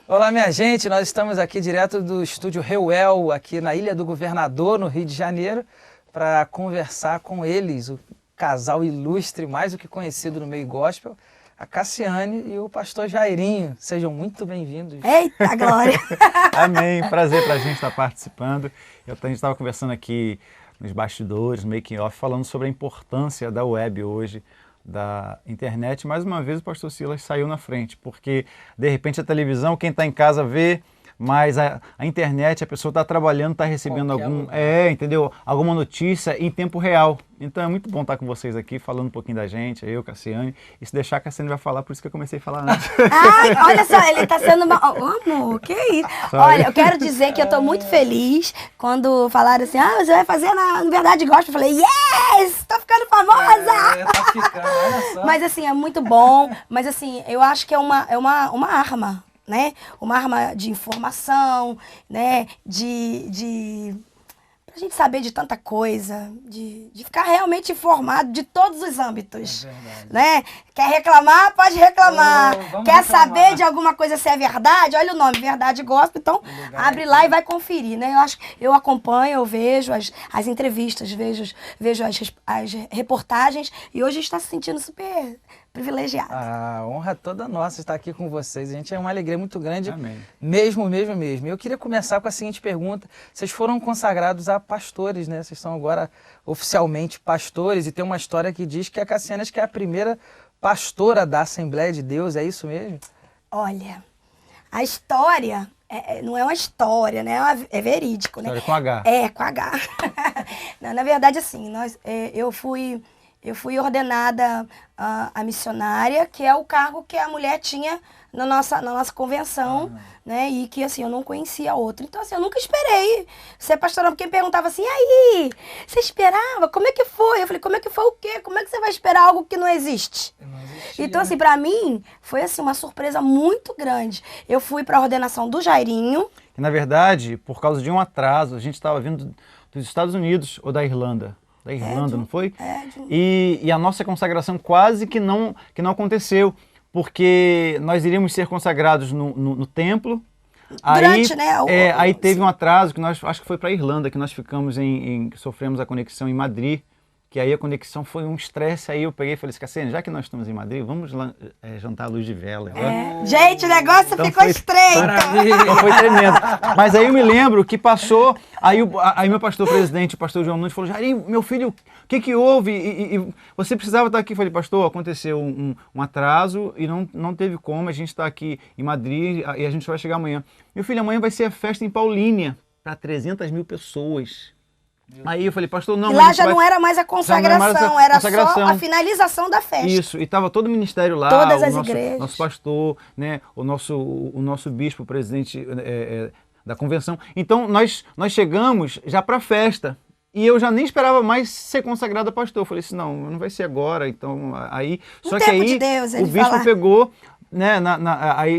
Olá, minha gente, nós estamos aqui direto do estúdio Reuel, aqui na Ilha do Governador, no Rio de Janeiro, para conversar com eles, o casal ilustre, mais do que conhecido no meio gospel, a Cassiane e o pastor Jairinho. Sejam muito bem-vindos. Eita, glória! Amém, prazer pra gente estar participando. A gente estava conversando aqui nos bastidores, no making off, falando sobre a importância da web hoje, da internet. Mais uma vez o pastor Silas saiu na frente, porque de repente a televisão, quem está em casa vê, mas a internet, a pessoa está trabalhando, está recebendo entendeu? Alguma notícia em tempo real. Então é muito bom estar com vocês aqui, falando um pouquinho da gente, eu, Cassiane, e se deixar, a Cassiane vai falar, por isso que eu comecei a falar antes. Ai, olha só, ele está sendo uma... Oh, amor, que isso? Olha, eu quero dizer que eu estou muito feliz quando falaram assim, você vai fazer na Verdade Gospel. Eu falei, yes, estou ficando famosa! Tá ficando, olha só. Mas assim, é muito bom, mas assim, eu acho que é uma arma, né? Uma arma de informação, né? Pra gente saber de tanta coisa, de ficar realmente informado de todos os âmbitos, né? Quer reclamar? Pode reclamar. Quer reclamar. Saber de alguma coisa se é verdade? Olha o nome, Verdade Gospel, então abre lá e vai conferir, né? Eu acompanho, eu vejo as entrevistas, vejo as reportagens e hoje está se sentindo super privilegiado. A honra é toda nossa estar aqui com vocês. A gente é uma alegria muito grande. Amém. Mesmo. Eu queria começar com a seguinte pergunta. Vocês foram consagrados a pastores, né? Vocês são agora oficialmente pastores e tem uma história que diz que a Cassiane acho que é a primeira pastora da Assembleia de Deus. É isso mesmo? Olha, a história não é uma história, né? É verídico, né? História com H. É, com H. Não, na verdade, assim, eu fui ordenada a missionária, que é o cargo que a mulher tinha na nossa convenção, né? E que, assim, eu não conhecia outro. Então, assim, eu nunca esperei ser pastora, porque me perguntava assim, e aí, você esperava? Como é que foi? Eu falei, como é que foi o quê? Como é que você vai esperar algo que não existe? Então, assim, pra mim, foi, assim, uma surpresa muito grande. Eu fui pra ordenação do Jairinho. E, na verdade, por causa de um atraso, a gente estava vindo dos Estados Unidos ou da Irlanda. Da Irlanda, não foi? E a nossa consagração quase que não aconteceu, porque nós iríamos ser consagrados no templo. Durante, aí teve um atraso, que nós acho que foi para a Irlanda, que nós ficamos sofremos a conexão em Madrid, que aí a conexão foi um estresse, aí eu peguei e falei assim, Cassiane, já que nós estamos em Madrid, vamos lá, jantar à luz de vela. Gente, o negócio Então ficou estreito. Então foi tremendo. Mas aí eu me lembro que passou, aí meu pastor presidente, o pastor João Nunes, falou, Jairinho, meu filho, o que houve? E você precisava estar aqui. Eu falei, pastor, aconteceu um atraso e não teve como, a gente está aqui em Madrid e a gente vai chegar amanhã. Meu filho, amanhã vai ser a festa em Paulínia, para 300 mil pessoas. Aí eu falei, pastor, não... E lá já não era mais a consagração, era só a finalização da festa. Isso, e estava todo o ministério lá, todas as igrejas. Nosso pastor, né, o nosso bispo, o presidente da convenção. Então nós chegamos já para a festa. E eu já nem esperava mais ser consagrado a pastor. Eu falei assim, não vai ser agora. Então aí... Só que aí o bispo pegou... Né, aí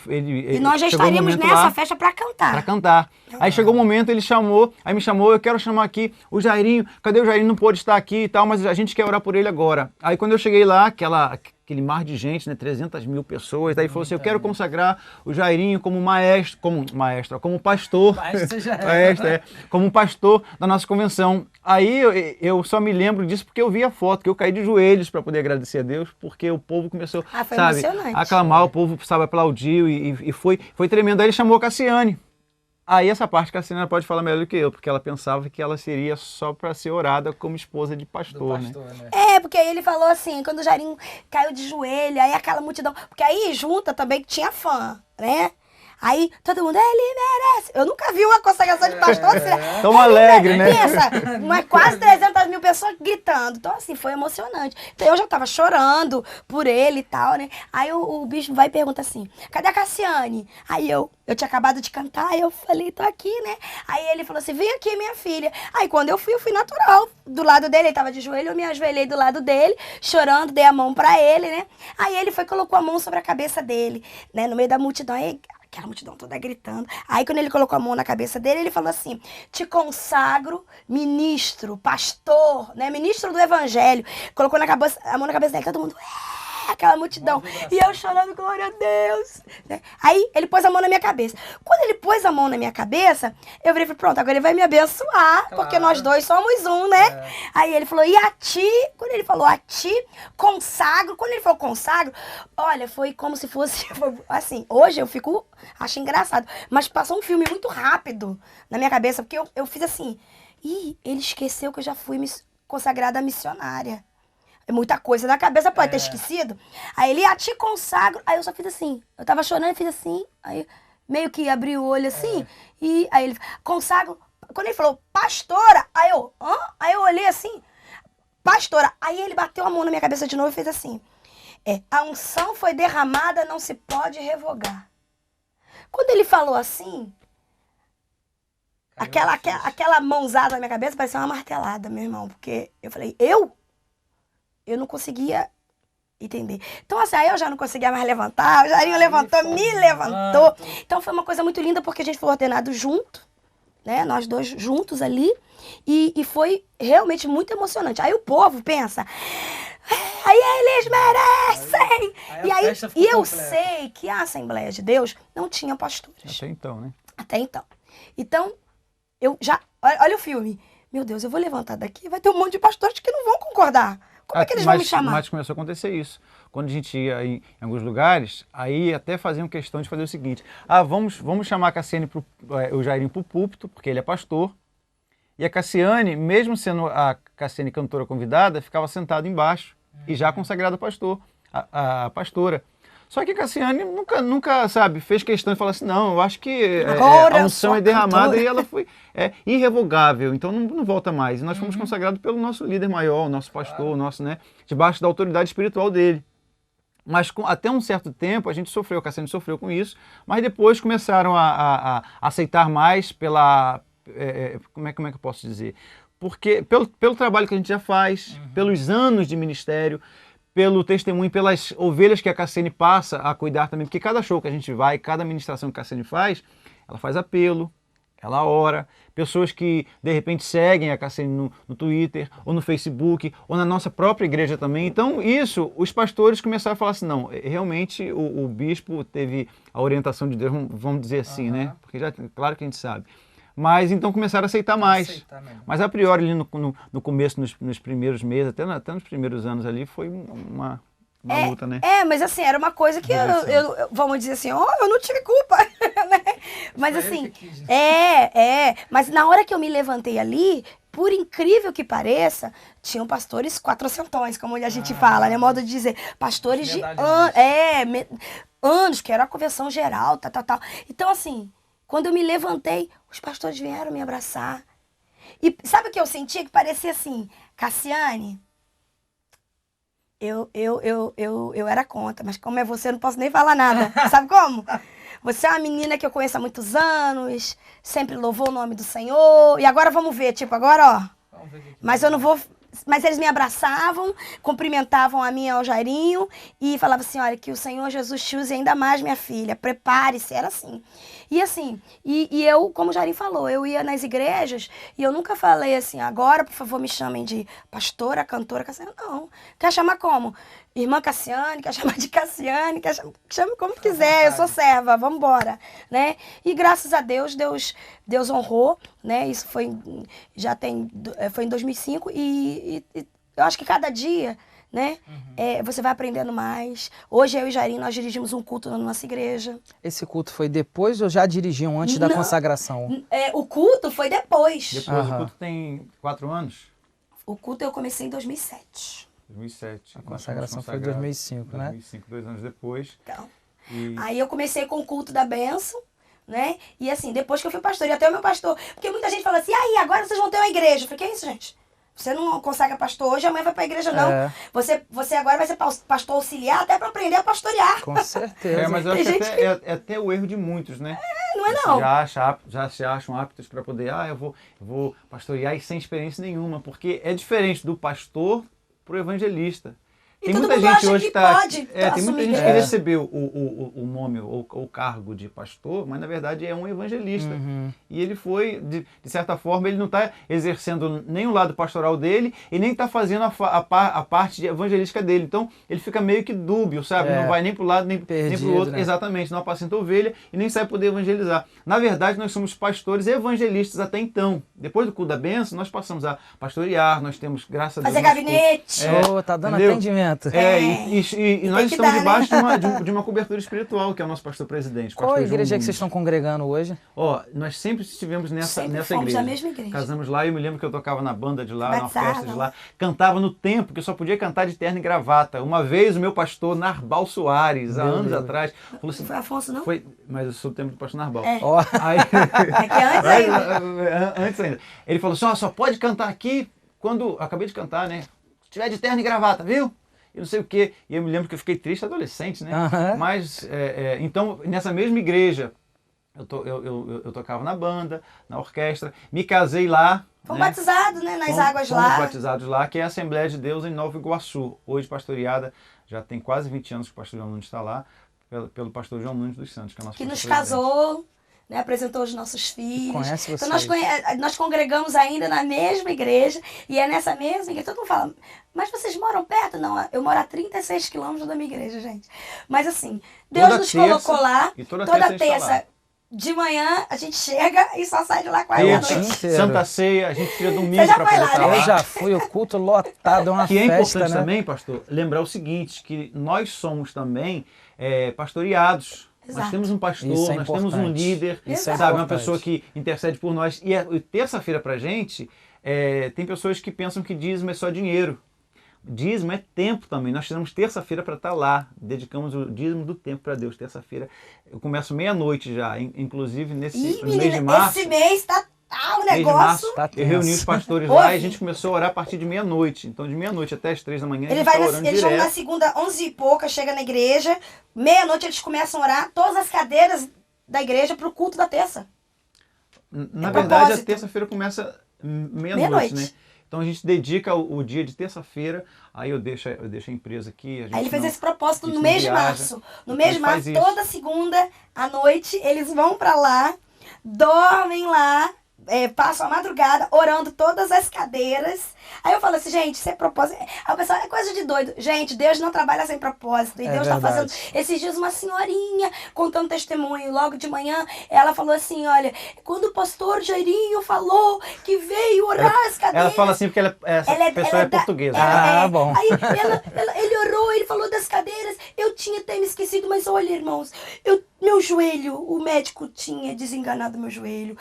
ele e nós já estaríamos nessa festa para cantar. Para cantar. Aí chegou o momento, ele me chamou, eu quero chamar aqui o Jairinho. Cadê o Jairinho? Não pôde estar aqui e tal, mas a gente quer orar por ele agora. Aí quando eu cheguei lá, aquele mar de gente, né, 300 mil pessoas, daí falou assim, eu quero consagrar o Jairinho como como pastor, como pastor da nossa convenção. Aí eu só me lembro disso porque eu vi a foto, que eu caí de joelhos para poder agradecer a Deus, porque o povo começou, a aclamar, o povo, aplaudiu e foi tremendo. Aí ele chamou a Cassiane. Aí essa parte que a Cassiane pode falar melhor do que eu, porque ela pensava que ela seria só para ser orada como esposa de pastor, né? Porque aí ele falou assim, quando o Jairinho caiu de joelho, aí aquela multidão, porque aí junta também que tinha fã, né? Aí todo mundo, ele merece. Eu nunca vi uma consagração de pastor assim. Tão alegre, né? Pensa, quase 300 mil pessoas gritando. Então, assim, foi emocionante. Então, eu já tava chorando por ele e tal, né? Aí o bispo vai e pergunta assim, cadê a Cassiane? Aí eu tinha acabado de cantar, eu falei, tô aqui, né? Aí ele falou assim, vem aqui, minha filha. Aí quando eu fui natural. Do lado dele, ele tava de joelho, eu me ajoelhei do lado dele, chorando, dei a mão pra ele, né? Aí ele colocou a mão sobre a cabeça dele, né? No meio da multidão. Aí aquela multidão toda gritando. Aí quando ele colocou a mão na cabeça dele, ele falou assim, te consagro ministro, pastor, né, ministro do evangelho. Colocou a mão na cabeça dele, todo mundo, aquela multidão. E eu chorando, glória a Deus. Né? Aí ele pôs a mão na minha cabeça. Quando ele pôs a mão na minha cabeça, eu falei, pronto, agora ele vai me abençoar, porque nós dois somos um, né? Aí ele falou, e a ti? Quando ele falou a ti, consagro. Quando ele falou consagro, olha, foi como se fosse, assim, hoje eu acho engraçado, mas passou um filme muito rápido na minha cabeça, porque eu fiz assim, ele esqueceu que eu já fui consagrada missionária. Muita coisa na cabeça, pode ter esquecido. Aí ele, a ti consagro. Aí eu só fiz assim. Eu tava chorando e fiz assim. Aí meio que abri o olho assim. E aí ele, consagro. Quando ele falou, pastora. Aí eu, hã? Aí eu olhei assim, pastora. Aí ele bateu a mão na minha cabeça de novo e fez assim. A unção foi derramada, não se pode revogar. Quando ele falou assim, aquela mãozada na minha cabeça parecia uma martelada, meu irmão. Porque eu falei, eu não conseguia entender. Então, assim, aí eu já não conseguia mais levantar, o Jairinho levantou, me levantou. Então, foi uma coisa muito linda, porque a gente foi ordenado junto, né? Nós dois juntos ali. E foi realmente muito emocionante. Aí o povo pensa, aí eles merecem! E eu sei que a Assembleia de Deus não tinha pastores. Até então, né? Até então. Então, eu já... Olha o filme. Meu Deus, eu vou levantar daqui, vai ter um monte de pastores que não vão concordar. Como é que eles vão me chamar? Mas começou a acontecer isso. Quando a gente ia em alguns lugares, aí até faziam questão de fazer o seguinte. Vamos chamar a Cassiane, o Jairinho para o púlpito, porque ele é pastor. E a Cassiane, mesmo sendo a Cassiane cantora convidada, ficava sentada embaixo e já consagrada a pastora. Só que a Cassiane nunca, sabe, fez questão de falar assim, não, eu acho que a unção é derramada e ela foi irrevogável, então não volta mais. E nós fomos consagrados pelo nosso líder maior, o nosso pastor, o nosso, né, debaixo da autoridade espiritual dele. Mas até um certo tempo a Cassiane sofreu com isso, mas depois começaram a aceitar mais como é que eu posso dizer? Porque pelo trabalho que a gente já faz, pelos anos de ministério, pelo testemunho, pelas ovelhas que a Cassiane passa a cuidar também, porque cada show que a gente vai, cada ministração que a Cassiane faz, ela faz apelo, ela ora, pessoas que de repente seguem a Cassiane no Twitter, ou no Facebook, ou na nossa própria igreja também. Então isso, os pastores começaram a falar assim, não, realmente o bispo teve a orientação de Deus, vamos dizer assim, né? Porque já, claro que a gente sabe. Mas então começaram a aceitar mais. Mas a priori ali no começo, nos primeiros meses, até nos primeiros anos ali, foi uma luta, né? Mas assim, era uma coisa que eu vamos dizer assim, eu não tive culpa, né? Mas assim, mas na hora que eu me levantei ali, por incrível que pareça, tinham pastores quatrocentões, como a gente fala, né? Modo de dizer, pastores de anos, que era a convenção geral, tal. Então assim, quando eu me levantei, os pastores vieram me abraçar. E sabe o que eu sentia? Que parecia assim, Cassiane, eu era contra, mas como é você, eu não posso nem falar nada. Sabe como? Você é uma menina que eu conheço há muitos anos, sempre louvou o nome do Senhor, e agora vamos ver, agora, mas eu não vou... Mas eles me abraçavam, cumprimentavam a mim e ao Jairinho e falavam assim, olha, que o Senhor Jesus te use ainda mais, minha filha, prepare-se, era assim. E assim, e eu, como o Jairinho falou, eu ia nas igrejas e eu nunca falei assim, agora, por favor, me chamem de pastora, cantora, Cassiane, não. Quer chamar como? Irmã Cassiane, quer chamar de Cassiane, chame como quiser, eu sou serva, vamos embora, né? E graças a Deus, Deus honrou, né? Isso foi em 2005 e eu acho que cada dia, né? Você vai aprendendo mais. Hoje eu e Jairinho, nós dirigimos um culto na nossa igreja. Esse culto foi depois ou já dirigiam antes da consagração? O culto foi depois. Depois, o culto tem 4 anos? O culto eu comecei em 2007. 2007. A consagração foi em 2005, né? 2005, 2 anos depois. Então, aí eu comecei com o culto da bênção, né? E assim, depois que eu fui pastor, e até o meu pastor... Porque muita gente fala assim, aí, agora vocês vão ter uma igreja. Eu falei, que é isso, gente? Você não consagra pastor hoje, amanhã vai pra igreja, não. Você agora vai ser pastor auxiliar até pra aprender a pastorear. Com certeza. Mas eu acho que é até o erro de muitos, né? Não é não. Já se acham aptos para poder, eu vou pastorear e sem experiência nenhuma. Porque é diferente do pastor pro evangelista. E Tem todo muita mundo gente acha hoje que tá, pode tem muita assumir gente que igreja. recebeu o nome ou o cargo de pastor, mas na verdade é um evangelista. E ele foi, de certa forma, ele não está exercendo nem o lado pastoral dele e nem está fazendo a parte evangelística dele. Então ele fica meio que dúbio, sabe? Não vai nem para o lado nem para o outro. né? Exatamente, não apacenta ovelha e nem sai poder evangelizar. Na verdade, nós somos pastores evangelistas até então. Depois do culto da bênção, nós passamos a pastorear, nós temos, graças a Deus... Fazer gabinete. Tá dando entendeu? atendimento. E nós que estamos dar, debaixo de uma cobertura espiritual, que é o nosso pastor presidente. Qual pastor igreja João que vocês Nunes. estão congregando hoje? Ó, nós sempre estivemos nessa Sempre igreja. fomos da mesma igreja. Casamos lá e eu me lembro que eu tocava na banda de lá, na Batizada. orquestra de lá. Cantava no tempo, que eu só podia cantar de terno e gravata. Uma vez o meu pastor Narbal Soares, há Meu anos Deus. atrás, falou assim... Foi Afonso, não? Mas eu sou do tempo do pastor Narbal. Ó, Aí, É que antes ainda. antes ainda. Ele falou assim, ó, só pode cantar aqui quando... Acabei de cantar, né? Se tiver de terno e gravata, viu? E não sei o quê. E eu me lembro que eu fiquei triste adolescente, né? Aham. Mas, então, nessa mesma igreja, eu tocava na banda, na orquestra, me casei lá. Fomos né? batizados, né? Nas águas Fomos lá. batizados lá, que é a Assembleia de Deus em Nova Iguaçu. Hoje pastoreada, já tem quase 20 anos que o pastor João Nunes está lá, pelo pastor João Nunes dos Santos, que é o nosso Que nos pastor presidente. casou, né, apresentou os nossos filhos. Conhece Então vocês. nós congregamos ainda na mesma igreja, e é nessa mesma igreja. Todo mundo fala, mas vocês moram perto? Não, eu moro a 36 quilômetros da minha igreja, gente. Mas assim, Deus Toda nos terça, colocou lá, e toda toda terça a gente tá terça. lá. De manhã a gente chega e só sai de lá quase à Terça, noite. inteiro. Santa Ceia, a gente tira domingo Você já para foi poder lá, estar né? eu lá. já fui, o culto lotado, é uma Que é festa, importante né? também, pastor, lembrar o seguinte, que nós somos também pastoreados. Nós Exato. temos um pastor, Isso é nós temos um importante. líder, Isso é sabe, uma importante. pessoa que intercede por nós. E terça-feira pra gente, tem pessoas que pensam que dízimo é só dinheiro. Dízimo é tempo também. Nós tiramos terça-feira para estar lá. Dedicamos o dízimo do tempo para Deus. Terça-feira eu começo meia-noite já. Inclusive nesse Ih, no mês de menina, março. esse mês tá o Mês de negócio. março, Tá eu reuni tenso. os pastores lá e a Ouve. gente começou a orar a partir de meia-noite. Então, de meia-noite até as 3 da manhã, a Ele gente vai tá na, orando eles vão na direto. segunda, 11 e pouca, chega na igreja. Meia-noite eles começam a orar. Todas as cadeiras da igreja pro culto da terça. Na É verdade, propósito. a terça-feira começa meia-noite, Meia-noite. né? Então a gente dedica o dia de terça-feira, aí eu deixo a empresa aqui. A gente Aí ele fez não- esse propósito a gente no não mês de viaja, março. No então mês ele de faz março, isso. toda segunda à noite, eles vão pra lá, dormem lá, passam a madrugada orando todas as cadeiras. Aí eu falo assim, gente, isso é propósito. Aí o pessoal, é coisa de doido. Gente, Deus não trabalha sem propósito. E É Deus está verdade. fazendo. Esses dias, uma senhorinha contando testemunho. Logo de manhã, ela falou assim: olha, quando o pastor Jairinho falou que veio orar as cadeiras. Ela fala assim porque essa pessoa é da- portuguesa. Ah, bom. Aí ele orou, ele falou das cadeiras. Eu tinha até me esquecido, mas olha, irmãos, meu joelho, o médico tinha desenganado meu joelho.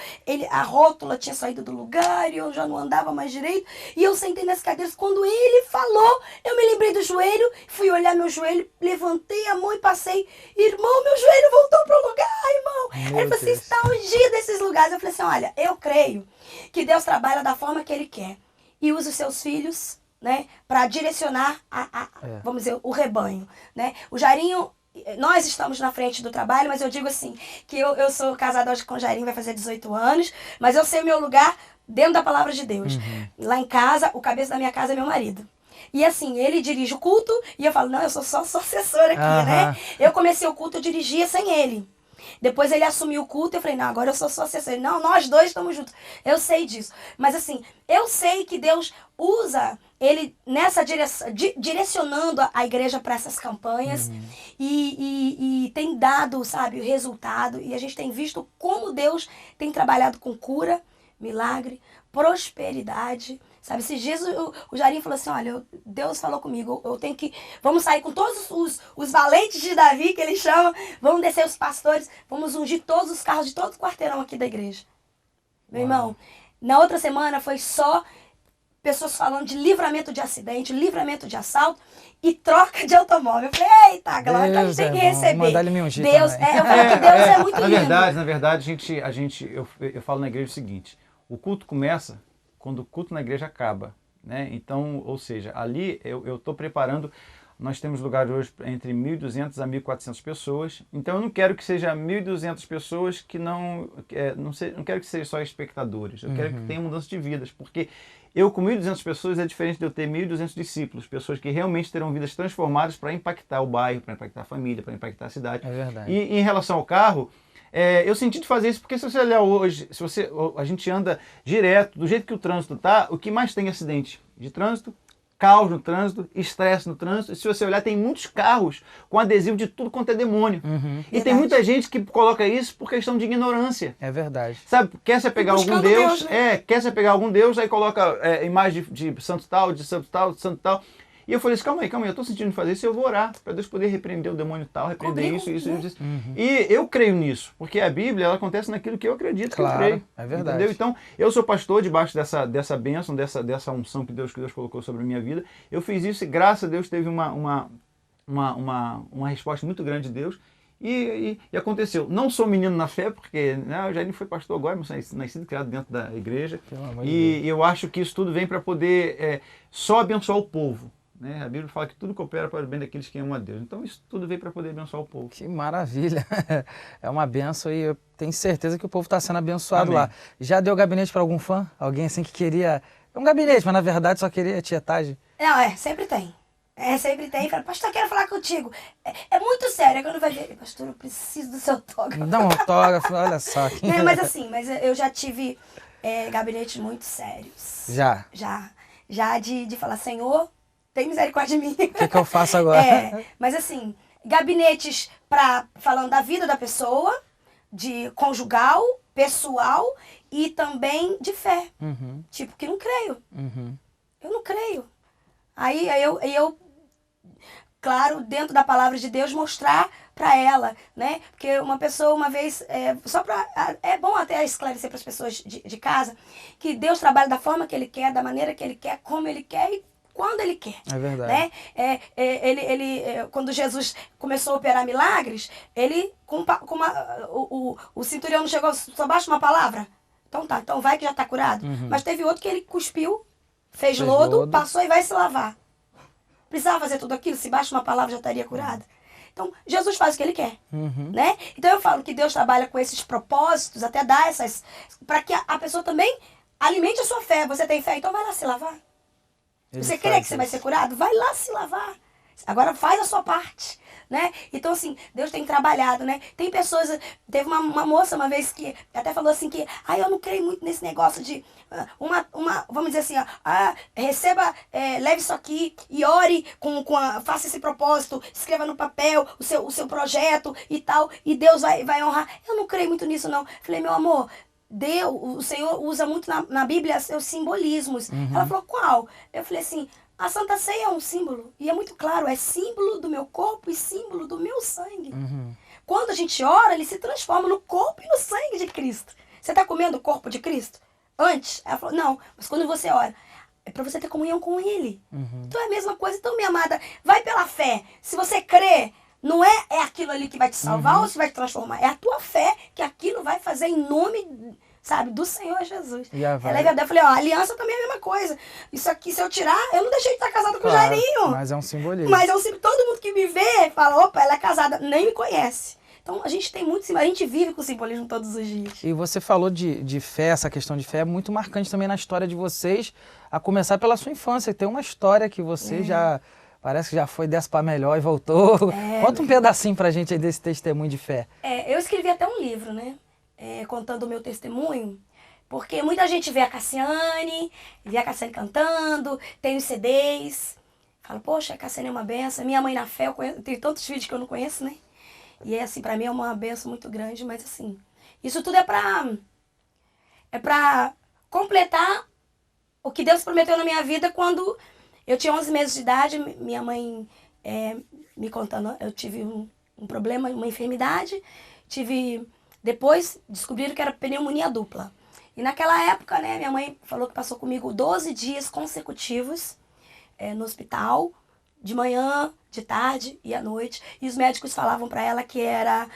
A rótula tinha saído do lugar e eu já não andava mais direito. E eu sentei nas cadeiras. Quando ele falou, eu me lembrei do joelho, fui olhar meu joelho, levantei a mão e passei. Irmão, meu joelho voltou pro lugar, irmão. Ele falou assim, Deus. está ungido esses lugares. Eu falei assim, olha, eu creio que Deus trabalha da forma que Ele quer. E usa os seus filhos, né, para direcionar, vamos dizer, o rebanho, né? O Jairinho, nós estamos na frente do trabalho, mas eu digo assim, que eu sou casada hoje com o Jairinho, vai fazer 18 anos, mas eu sei o meu lugar dentro da palavra de Deus. Lá em casa, o cabeça da minha casa é meu marido. E assim, ele dirige o culto e eu falo, não, eu sou só assessora aqui, Aham. né? Eu comecei o culto, eu dirigia sem ele. Depois ele assumiu o culto e eu falei, não, agora eu sou só assessora. Não, nós dois estamos juntos. Eu sei disso. Mas assim, eu sei que Deus usa ele nessa direção, direcionando a igreja para essas campanhas e tem dado, sabe, o resultado. E a gente tem visto como Deus tem trabalhado com cura, milagre, prosperidade. Sabe, esses dias o Jairinho falou assim, olha, Deus falou comigo, eu tenho que, vamos sair com todos os valentes de Davi, que ele chama, vamos descer os pastores, vamos ungir todos os carros de todo o quarteirão aqui da igreja. Meu irmão, na outra semana foi só pessoas falando de livramento de acidente, livramento de assalto e troca de automóvel. Eu falei, eita, glória, então a gente Deus tem que é bom. receber. Mandar ele me ungir Deus, também. eu falo que Deus é muito na lindo. Na verdade, eu falo na igreja o seguinte, o culto começa quando o culto na igreja acaba, né? Então, ou seja, ali eu estou preparando Nós temos lugar hoje entre 1.200 a 1.400 pessoas. Então eu não quero que seja 1.200 pessoas que não quero que sejam só espectadores. Eu quero que tenha mudança de vidas, porque eu com 1.200 pessoas é diferente de eu ter 1.200 discípulos, pessoas que realmente terão vidas transformadas para impactar o bairro, para impactar a família, para impactar a cidade. É verdade. E em relação ao carro, eu senti de fazer isso porque se você olhar hoje, a gente anda direto, do jeito que o trânsito está, o que mais tem acidente de trânsito, caos no trânsito, estresse no trânsito. E se você olhar, tem muitos carros com adesivo de tudo quanto é demônio. E tem muita gente que coloca isso por questão de ignorância. É verdade. Sabe, quer se apegar a algum Buscando Deus, Deus, né? quer se apegar a algum Deus, aí coloca imagem de santo tal, de santo tal, de santo tal. E eu falei assim, calma aí, eu estou sentindo fazer isso, eu vou orar para Deus poder repreender o demônio tal, repreender Cobrir, isso. né? E eu creio nisso, porque a Bíblia, ela acontece naquilo que eu acredito, Claro, que eu creio. é verdade. Entendeu? Então, eu sou pastor debaixo dessa bênção, dessa unção que Deus colocou sobre a minha vida. Eu fiz isso e graças a Deus teve uma resposta muito grande de Deus. E aconteceu. Não sou menino na fé, porque o Jair foi pastor agora, mas nascido e criado dentro da igreja. Pelo amor de E eu acho que isso tudo vem para poder só abençoar o povo. Né? A Bíblia fala que tudo coopera para o bem daqueles que amam a Deus. Então isso tudo veio para poder abençoar o povo. Que maravilha. É uma benção e eu tenho certeza que o povo está sendo abençoado Amém. lá. Já deu gabinete para algum fã? Alguém assim que queria... É um gabinete, mas na verdade só queria tietagem. Não, sempre tem. Sempre tem. Fala, pastor, quero falar contigo. É muito sério. É quando vai ver, pastor, eu preciso do seu autógrafo. Dá um autógrafo, olha só. Né, mas eu já tive gabinetes muito sérios. Já. Já de falar, Senhor, tem misericórdia de mim. O que eu faço agora? Mas assim, gabinetes falando da vida da pessoa, de conjugal, pessoal e também de fé. Uhum, Tipo, que não creio. uhum. Eu não creio. Aí eu, claro, dentro da palavra de Deus, mostrar para ela, né? Porque uma pessoa, uma vez, é bom até esclarecer para as pessoas de casa que Deus trabalha da forma que Ele quer, da maneira que Ele quer, como Ele quer e quando Ele quer. É verdade. Né? Quando Jesus começou a operar milagres, ele, o centurião não chegou, só basta uma palavra? Então tá, então vai que já está curado. Mas teve outro que ele cuspiu, fez lodo, passou e vai se lavar. Precisava fazer tudo aquilo? Se basta uma palavra já estaria curado? Então, Jesus faz o que Ele quer. Né? Então eu falo que Deus trabalha com esses propósitos, até dar essas... para que a pessoa também alimente a sua fé. Você tem fé? Então vai lá se lavar. Você crê que você vai ser curado? Vai lá se lavar. Agora faz a sua parte, né? Então, assim, Deus tem trabalhado, né? Tem pessoas... Teve uma moça uma vez que até falou assim que... eu não creio muito nesse negócio de... vamos dizer assim, receba, leve isso aqui e ore, faça esse propósito, escreva no papel o seu projeto e tal, e Deus vai honrar. Eu não creio muito nisso, não. Falei, meu amor... o Senhor usa muito na Bíblia seus simbolismos. Ela falou, qual? Eu falei assim, a Santa Ceia é um símbolo. E é muito claro, é símbolo do meu corpo e símbolo do meu sangue. Quando a gente ora, ele se transforma no corpo e no sangue de Cristo. Você está comendo o corpo de Cristo? Antes? Ela falou, não, mas quando você ora, é para você ter comunhão com Ele. Então é a mesma coisa. Então, minha amada, vai pela fé. Se você crê, não é aquilo ali que vai te salvar ou se vai te transformar. É a tua fé que aquilo vai fazer em nome, sabe, do Senhor Jesus. Ela é verdade. Eu falei, a aliança também é a mesma coisa. Isso aqui, se eu tirar, eu não deixei de estar casada com o Jairinho. Mas é um simbolismo. Mas é um símbolo. Todo mundo que me vê fala, opa, ela é casada. Nem me conhece. Então a gente tem muito simbolismo. A gente vive com simbolismo todos os dias. E você falou de fé, essa questão de fé é muito marcante também na história de vocês, a começar pela sua infância. Tem uma história que você já... Parece que já foi dessa para melhor e voltou. Conta um pedacinho pra gente aí desse testemunho de fé. Eu escrevi até um livro, né? Contando o meu testemunho. Porque muita gente vê a Cassiane cantando, tem os CDs. Fala, poxa, a Cassiane é uma benção. Minha mãe na fé, eu tenho tantos filhos que eu não conheço, né? E assim, pra mim é uma benção muito grande. Mas assim, isso tudo é pra completar o que Deus prometeu na minha vida quando... Eu tinha 11 meses de idade, minha mãe me contando, eu tive um problema, uma enfermidade, depois descobriram que era pneumonia dupla. E naquela época, né, minha mãe falou que passou comigo 12 dias consecutivos no hospital, de manhã, de tarde e à noite. E os médicos falavam para ela que era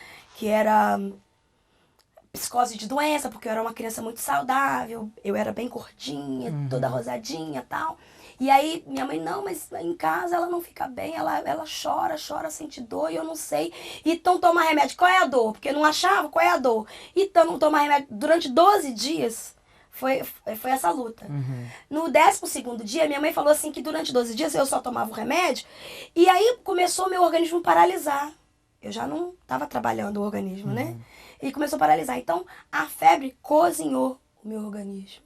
psicose de doença, porque eu era uma criança muito saudável, eu era bem gordinha, toda rosadinha e tal. E aí minha mãe, não, mas em casa ela não fica bem, ela chora, sente dor e eu não sei. Então toma remédio. Qual é a dor? Porque não achava qual é a dor. Então não toma remédio. Durante 12 dias foi essa luta. No 12º dia, minha mãe falou assim que durante 12 dias eu só tomava o remédio. E aí começou meu organismo paralisar. Eu já não estava trabalhando o organismo, né? E começou a paralisar. Então a febre cozinhou o meu organismo.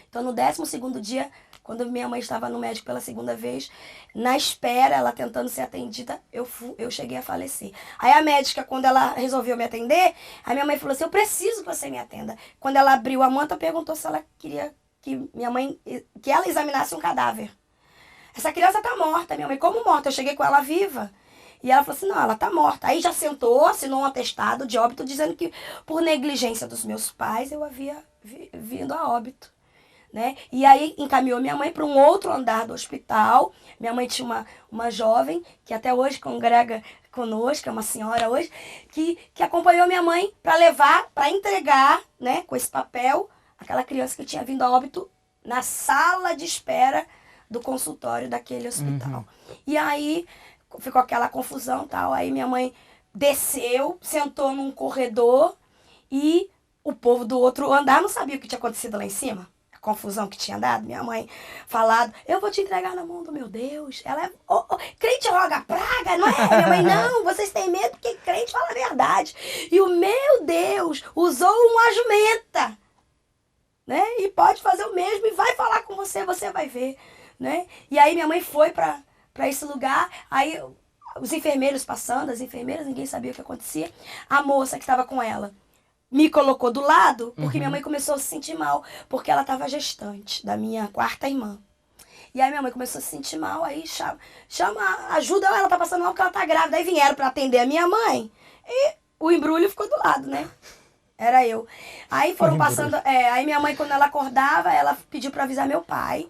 Então no 12º dia, quando minha mãe estava no médico pela segunda vez, na espera, ela tentando ser atendida, eu cheguei a falecer. Aí a médica, quando ela resolveu me atender, a minha mãe falou assim, eu preciso que você me atenda. Quando ela abriu a manta, perguntou se ela queria que ela examinasse um cadáver. Essa criança tá morta, minha mãe, como morta? Eu cheguei com ela viva. E ela falou assim, não, ela tá morta. Aí já sentou, assinou um atestado de óbito, dizendo que por negligência dos meus pais, eu havia vindo a óbito. Né? E aí encaminhou minha mãe para um outro andar do hospital. Minha mãe tinha uma jovem, que até hoje congrega conosco, é uma senhora hoje, que acompanhou minha mãe para levar, para entregar, né, com esse papel, aquela criança que tinha vindo a óbito na sala de espera do consultório daquele hospital. E aí ficou aquela confusão e tal. Aí minha mãe desceu, sentou num corredor e o povo do outro andar não sabia o que tinha acontecido lá em cima. Confusão que tinha dado, minha mãe falado, eu vou te entregar na mão do meu Deus. Ela é, crente roga praga, não é? Minha mãe, não, vocês têm medo porque crente fala a verdade. E o meu Deus usou uma jumenta, né? E pode fazer o mesmo e vai falar com você, você vai ver, né? E aí minha mãe foi para esse lugar, aí os enfermeiros passando, as enfermeiras, ninguém sabia o que acontecia. A moça que estava com ela me colocou do lado, porque minha mãe começou a se sentir mal, porque ela estava gestante da minha 4ª irmã. E aí minha mãe começou a se sentir mal, aí ajuda ela, tá passando mal porque ela tá grávida. Aí vieram para atender a minha mãe e o embrulho ficou do lado, né? Era eu. Aí foram passando, aí minha mãe quando ela acordava, ela pediu para avisar meu pai.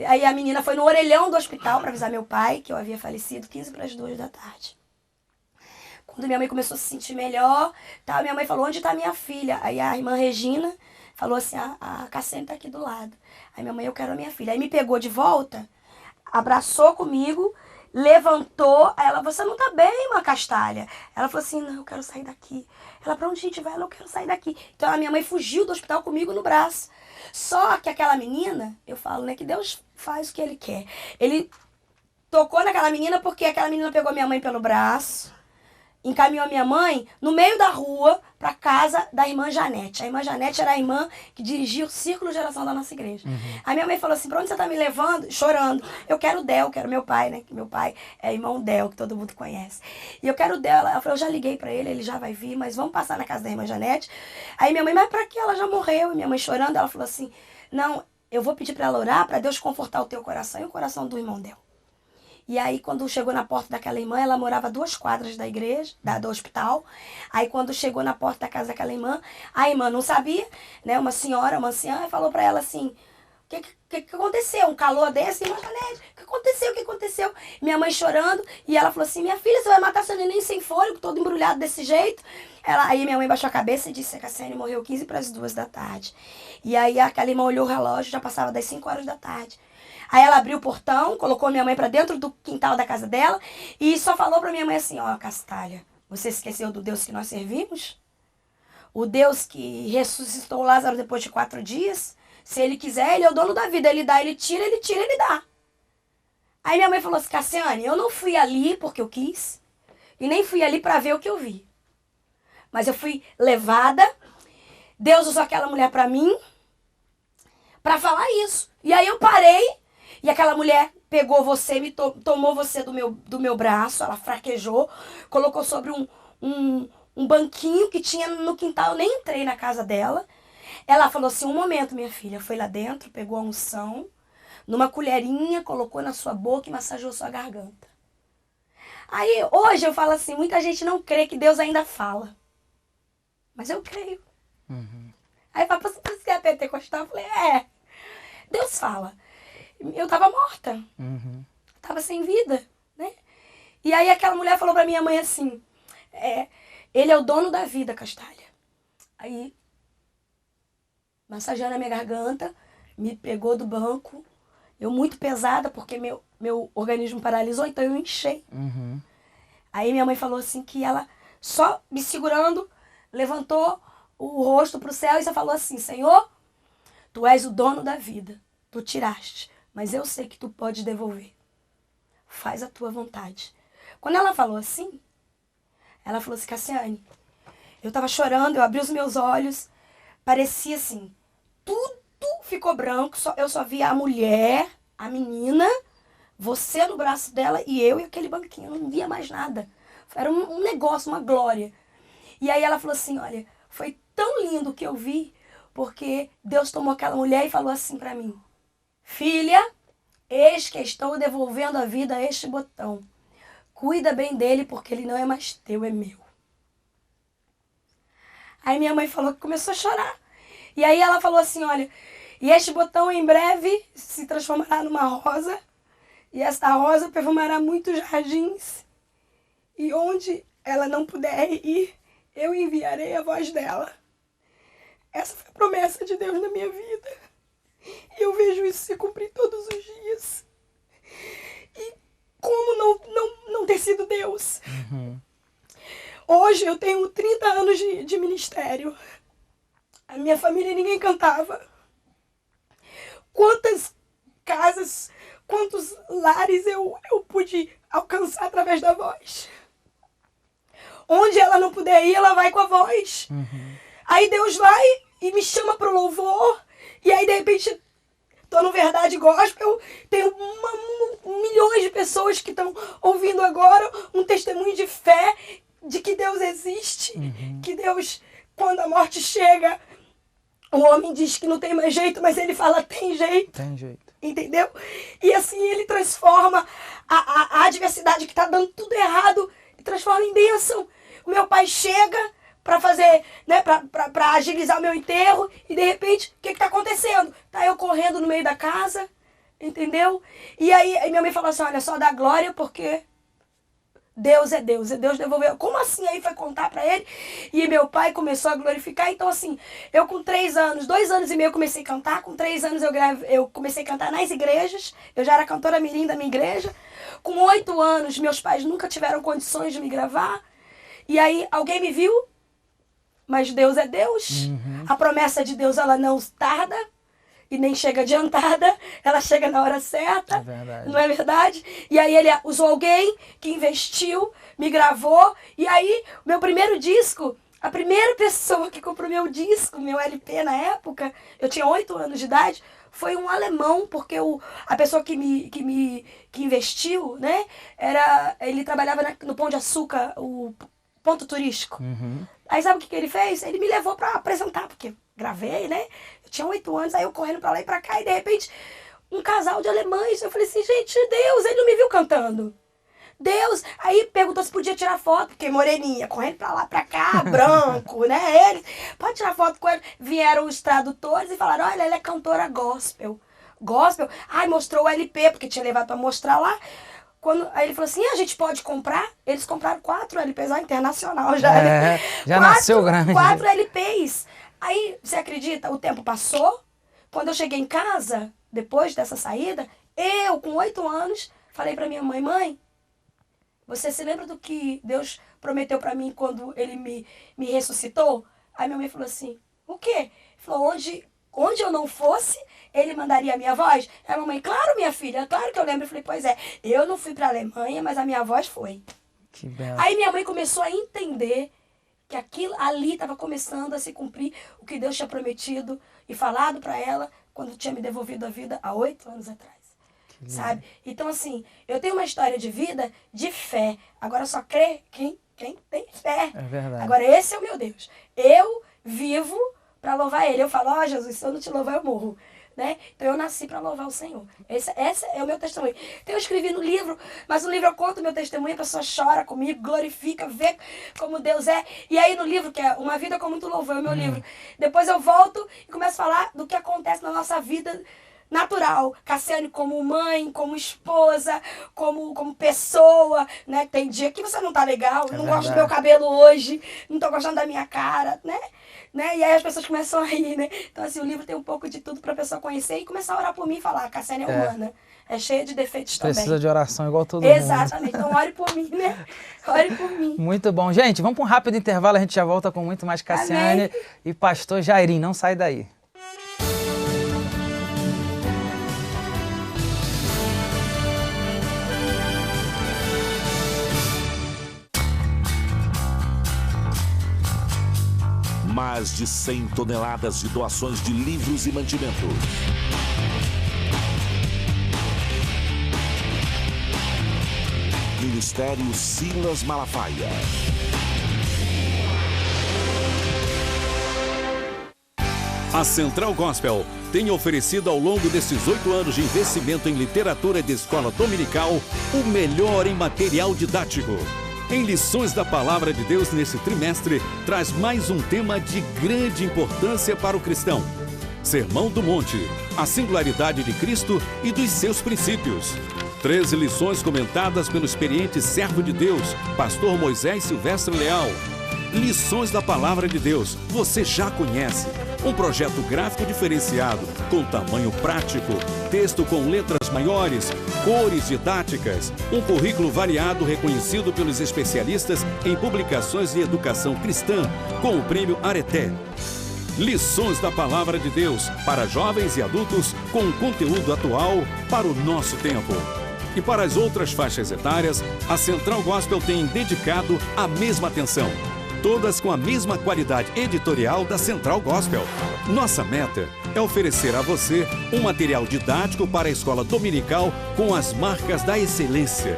Aí a menina foi no orelhão do hospital para avisar meu pai, que eu havia falecido 15 para as 2 da tarde. Quando minha mãe começou a se sentir melhor, tá, minha mãe falou, onde está minha filha? Aí a irmã Regina falou assim, a Cassiane está aqui do lado. Aí minha mãe, eu quero a minha filha. Aí me pegou de volta, abraçou comigo, levantou. Aí ela, você não tá bem, irmã Castalha? Ela falou assim, não, eu quero sair daqui. Ela, pra onde a gente vai? Ela, eu quero sair daqui. Então a minha mãe fugiu do hospital comigo no braço. Só que aquela menina, eu falo, né, que Deus faz o que Ele quer. Ele tocou naquela menina porque aquela menina pegou minha mãe pelo braço, encaminhou a minha mãe no meio da rua para casa da irmã Janete. A irmã Janete era a irmã que dirigia o círculo de oração da nossa igreja. A minha mãe falou assim, pra onde você tá me levando? Chorando. Eu quero o Del, quero meu pai, né? Que meu pai é irmão Del, que todo mundo conhece. E eu quero o Del. Ela falou, eu já liguei para ele já vai vir, mas vamos passar na casa da irmã Janete. Aí minha mãe, mas pra que? Ela já morreu. E minha mãe chorando, ela falou assim, não, eu vou pedir para ela orar para Deus confortar o teu coração e o coração do irmão Del. E aí, quando chegou na porta daquela irmã, ela morava a 2 quadras da igreja, do hospital. Aí, quando chegou na porta da casa daquela irmã, a irmã não sabia, né? Uma senhora, uma anciã, falou para ela assim, o que aconteceu? Um calor desse? Irmã Janete, o que aconteceu? O que aconteceu? Minha mãe chorando, e ela falou assim, minha filha, você vai matar seu neném sem fôlego, todo embrulhado desse jeito? Aí minha mãe baixou a cabeça e disse, a Cassiane morreu 15 para as 2 da tarde. E aí, aquela irmã olhou o relógio, já passava das 5 horas da tarde. Aí ela abriu o portão, colocou minha mãe para dentro do quintal da casa dela e só falou para minha mãe assim, ó, Castalha, você esqueceu do Deus que nós servimos? O Deus que ressuscitou Lázaro depois de 4 dias? Se Ele quiser, Ele é o dono da vida. Ele dá, Ele tira, Ele dá. Aí minha mãe falou assim, Cassiane, eu não fui ali porque eu quis e nem fui ali para ver o que eu vi. Mas eu fui levada, Deus usou aquela mulher para mim, para falar isso. E aí eu parei. E aquela mulher pegou você, tomou você do meu braço, ela fraquejou, colocou sobre um banquinho que tinha no quintal, eu nem entrei na casa dela. Ela falou assim, um momento, minha filha, foi lá dentro, pegou a unção, numa colherinha, colocou na sua boca e massageou sua garganta. Aí, hoje eu falo assim, muita gente não crê que Deus ainda fala. Mas eu creio. Aí fala, você é pentecostal? Eu falei, Deus fala. Eu tava morta. Tava sem vida, né? E aí aquela mulher falou pra minha mãe assim, ele é o dono da vida, Castalha. Aí, massageando a minha garganta, me pegou do banco Eu muito pesada, porque meu organismo paralisou, então eu inchei. Uhum. Aí minha mãe falou assim que ela, só me segurando, levantou o rosto pro céu e só falou assim: Senhor, tu és o dono da vida, tu tiraste, mas eu sei que tu pode devolver. Faz a tua vontade. Quando ela falou assim, ela falou assim: Cassiane, eu tava chorando, eu abri os meus olhos, parecia assim, tudo ficou branco, eu só via a mulher, a menina, você no braço dela e eu e aquele banquinho, eu não via mais nada. Era um negócio, uma glória. E aí ela falou assim: olha, foi tão lindo que eu vi, porque Deus tomou aquela mulher e falou assim pra mim: filha, eis que estou devolvendo a vida a este botão. Cuida bem dele, porque ele não é mais teu, é meu. Aí minha mãe falou que começou a chorar. E aí ela falou assim: olha, e este botão em breve se transformará numa rosa, e esta rosa perfumará muitos jardins, e onde ela não puder ir, eu enviarei a voz dela. Essa foi a promessa de Deus na minha vida. E eu vejo isso se cumprir todos os dias. E como não ter sido Deus? Uhum. Hoje eu tenho 30 anos de ministério. A minha família ninguém cantava. Quantas casas, quantos lares eu pude alcançar através da voz. Onde ela não puder ir, ela vai com a voz. Uhum. Aí Deus vai e me chama pro louvor. E aí, de repente, tô no Verdade Gospel. Tenho milhões de pessoas que estão ouvindo agora um testemunho de fé, de que Deus existe. Uhum. Que Deus, quando a morte chega, o homem diz que não tem mais jeito, mas ele fala: tem jeito. Tem jeito. Entendeu? E assim ele transforma a adversidade que tá dando tudo errado e transforma em bênção. O meu pai chega para fazer, né, para agilizar o meu enterro e de repente, o que tá acontecendo? Tá eu correndo no meio da casa, entendeu? E aí minha mãe falou assim: olha, só dá glória porque Deus é Deus, e Deus devolveu. Como assim? Aí foi contar pra ele, e meu pai começou a glorificar. Então assim, eu com 3 anos, 2 anos e meio eu comecei a cantar. Com 3 anos eu comecei a cantar nas igrejas. Eu já era cantora mirim da minha igreja. Com 8 anos, meus pais nunca tiveram condições de me gravar. E aí alguém me viu, mas Deus é Deus. Uhum. A promessa de Deus, ela não tarda e nem chega adiantada, ela chega na hora certa. É verdade. Não é verdade? E aí ele usou alguém que investiu, me gravou, e aí o meu primeiro disco, a primeira pessoa que comprou meu disco, meu LP na época, eu tinha 8 anos de idade, foi um alemão, porque a pessoa que investiu, né, ele trabalhava no Pão de Açúcar, o ponto turístico. Uhum. Aí sabe o que ele fez? Ele me levou pra apresentar, porque gravei, né? Eu tinha 8 anos, aí eu correndo pra lá e pra cá, e de repente, um casal de alemães, eu falei assim: gente, Deus, ele não me viu cantando. Deus, aí perguntou se podia tirar foto, porque moreninha, correndo pra lá, pra cá, branco, né? Eles, pode tirar foto com ele. Vieram os tradutores e falaram: olha, ela é cantora gospel. Gospel? Ai, mostrou o LP, porque tinha levado pra mostrar lá. Aí ele falou assim: a gente pode comprar? Eles compraram 4 LPs, internacional já. Já nasceu grande. 4 LPs. Aí, você acredita? O tempo passou. Quando eu cheguei em casa, depois dessa saída, eu, com 8 anos, falei pra minha mãe: mãe, você se lembra do que Deus prometeu pra mim quando ele me ressuscitou? Aí minha mãe falou assim: o quê? Ele falou: onde eu não fosse, ele mandaria a minha voz? Aí a mamãe: claro, minha filha, claro que eu lembro. Eu falei: pois é, eu não fui pra Alemanha, mas a minha voz foi. Que belo. Aí minha mãe começou a entender que aquilo ali estava começando a se cumprir o que Deus tinha prometido e falado para ela quando tinha me devolvido a vida há 8 anos atrás. Sabe? Então, assim, eu tenho uma história de vida de fé. Agora só crê quem tem fé. É verdade. Agora esse é o meu Deus. Eu vivo para louvar ele. Eu falo: ó, Jesus, se eu não te louvar, eu morro. Né? Então eu nasci para louvar o Senhor. Esse é o meu testemunho. Então eu escrevi no livro, mas no livro eu conto o meu testemunho, a pessoa chora comigo, glorifica, vê como Deus é. E aí no livro, que é Uma Vida com Muito Louvor, é o meu livro, depois eu volto e começo a falar do que acontece na nossa vida, natural. Cassiane como mãe, como esposa, como pessoa, né? Tem dia que você não tá legal, não gosto do meu cabelo hoje, não tô gostando da minha cara, né? E aí as pessoas começam a rir, né? Então, assim, o livro tem um pouco de tudo pra pessoa conhecer e começar a orar por mim e falar, a Cassiane é humana, é cheia de defeitos também. Precisa de oração igual todo mundo. Exatamente, então ore por mim, né? Ore por mim. Muito bom. Gente, vamos para um rápido intervalo, a gente já volta com muito mais Cassiane Amém. e pastor Jairinho, não sai daí. Mais de 100 toneladas de doações de livros e mantimentos. Ministério Silas Malafaia. A Central Gospel tem oferecido ao longo desses 8 anos de investimento em literatura de escola dominical o melhor em material didático. Em Lições da Palavra de Deus nesse trimestre, traz mais um tema de grande importância para o cristão. Sermão do Monte, a singularidade de Cristo e dos seus princípios. 13 lições comentadas pelo experiente servo de Deus, pastor Moisés Silvestre Leal. Lições da Palavra de Deus, você já conhece. Um projeto gráfico diferenciado, com tamanho prático, texto com letras maiores, cores didáticas, um currículo variado reconhecido pelos especialistas em publicações de educação cristã, com o prêmio Areté. Lições da Palavra de Deus para jovens e adultos com conteúdo atual para o nosso tempo. E para as outras faixas etárias, a Central Gospel tem dedicado a mesma atenção. Todas com a mesma qualidade editorial da Central Gospel. Nossa meta é oferecer a você um material didático para a escola dominical com as marcas da excelência.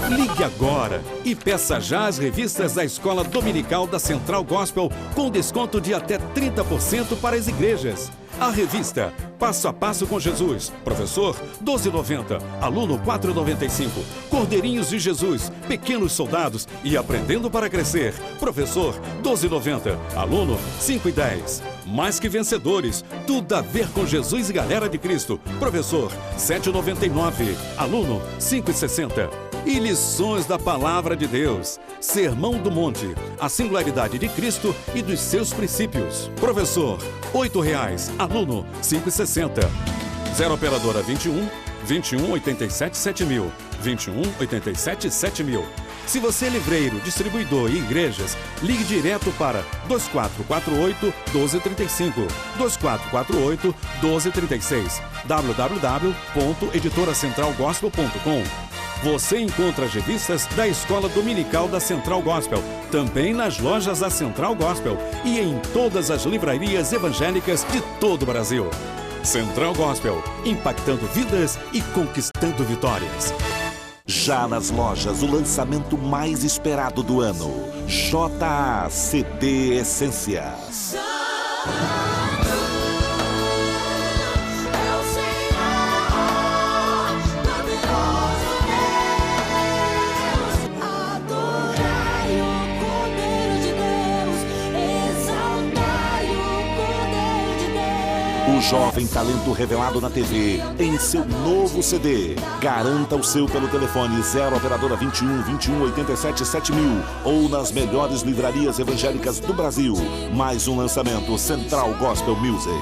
Ligue agora e peça já as revistas da Escola Dominical da Central Gospel com desconto de até 30% para as igrejas. A revista Passo a Passo com Jesus, professor, R$ 12,90, aluno, R$ 4,95. Cordeirinhos de Jesus, Pequenos Soldados e Aprendendo para Crescer, professor, R$ 12,90, aluno, R$ 5,10. Mais que Vencedores, tudo a ver com Jesus e Galera de Cristo, professor, R$ 7,99, aluno, R$ 5,60. E Lições da Palavra de Deus, Sermão do Monte, a singularidade de Cristo e dos seus princípios. Professor, R$ 8,00, aluno, R$ 5,60. 0 operadora 21 87 7000, 21 87 7000. Se você é livreiro, distribuidor e igrejas, ligue direto para 2448 1235, 2448 1236, www.editoracentralgospel.com. Você encontra as revistas da Escola Dominical da Central Gospel, também nas lojas da Central Gospel e em todas as livrarias evangélicas de todo o Brasil. Central Gospel, impactando vidas e conquistando vitórias. Já nas lojas, o lançamento mais esperado do ano. JACD Essências. O jovem talento revelado na TV em seu novo CD. Garanta o seu pelo telefone 0 operadora 21 87 7000 ou nas melhores livrarias evangélicas do Brasil. Mais um lançamento Central Gospel Music.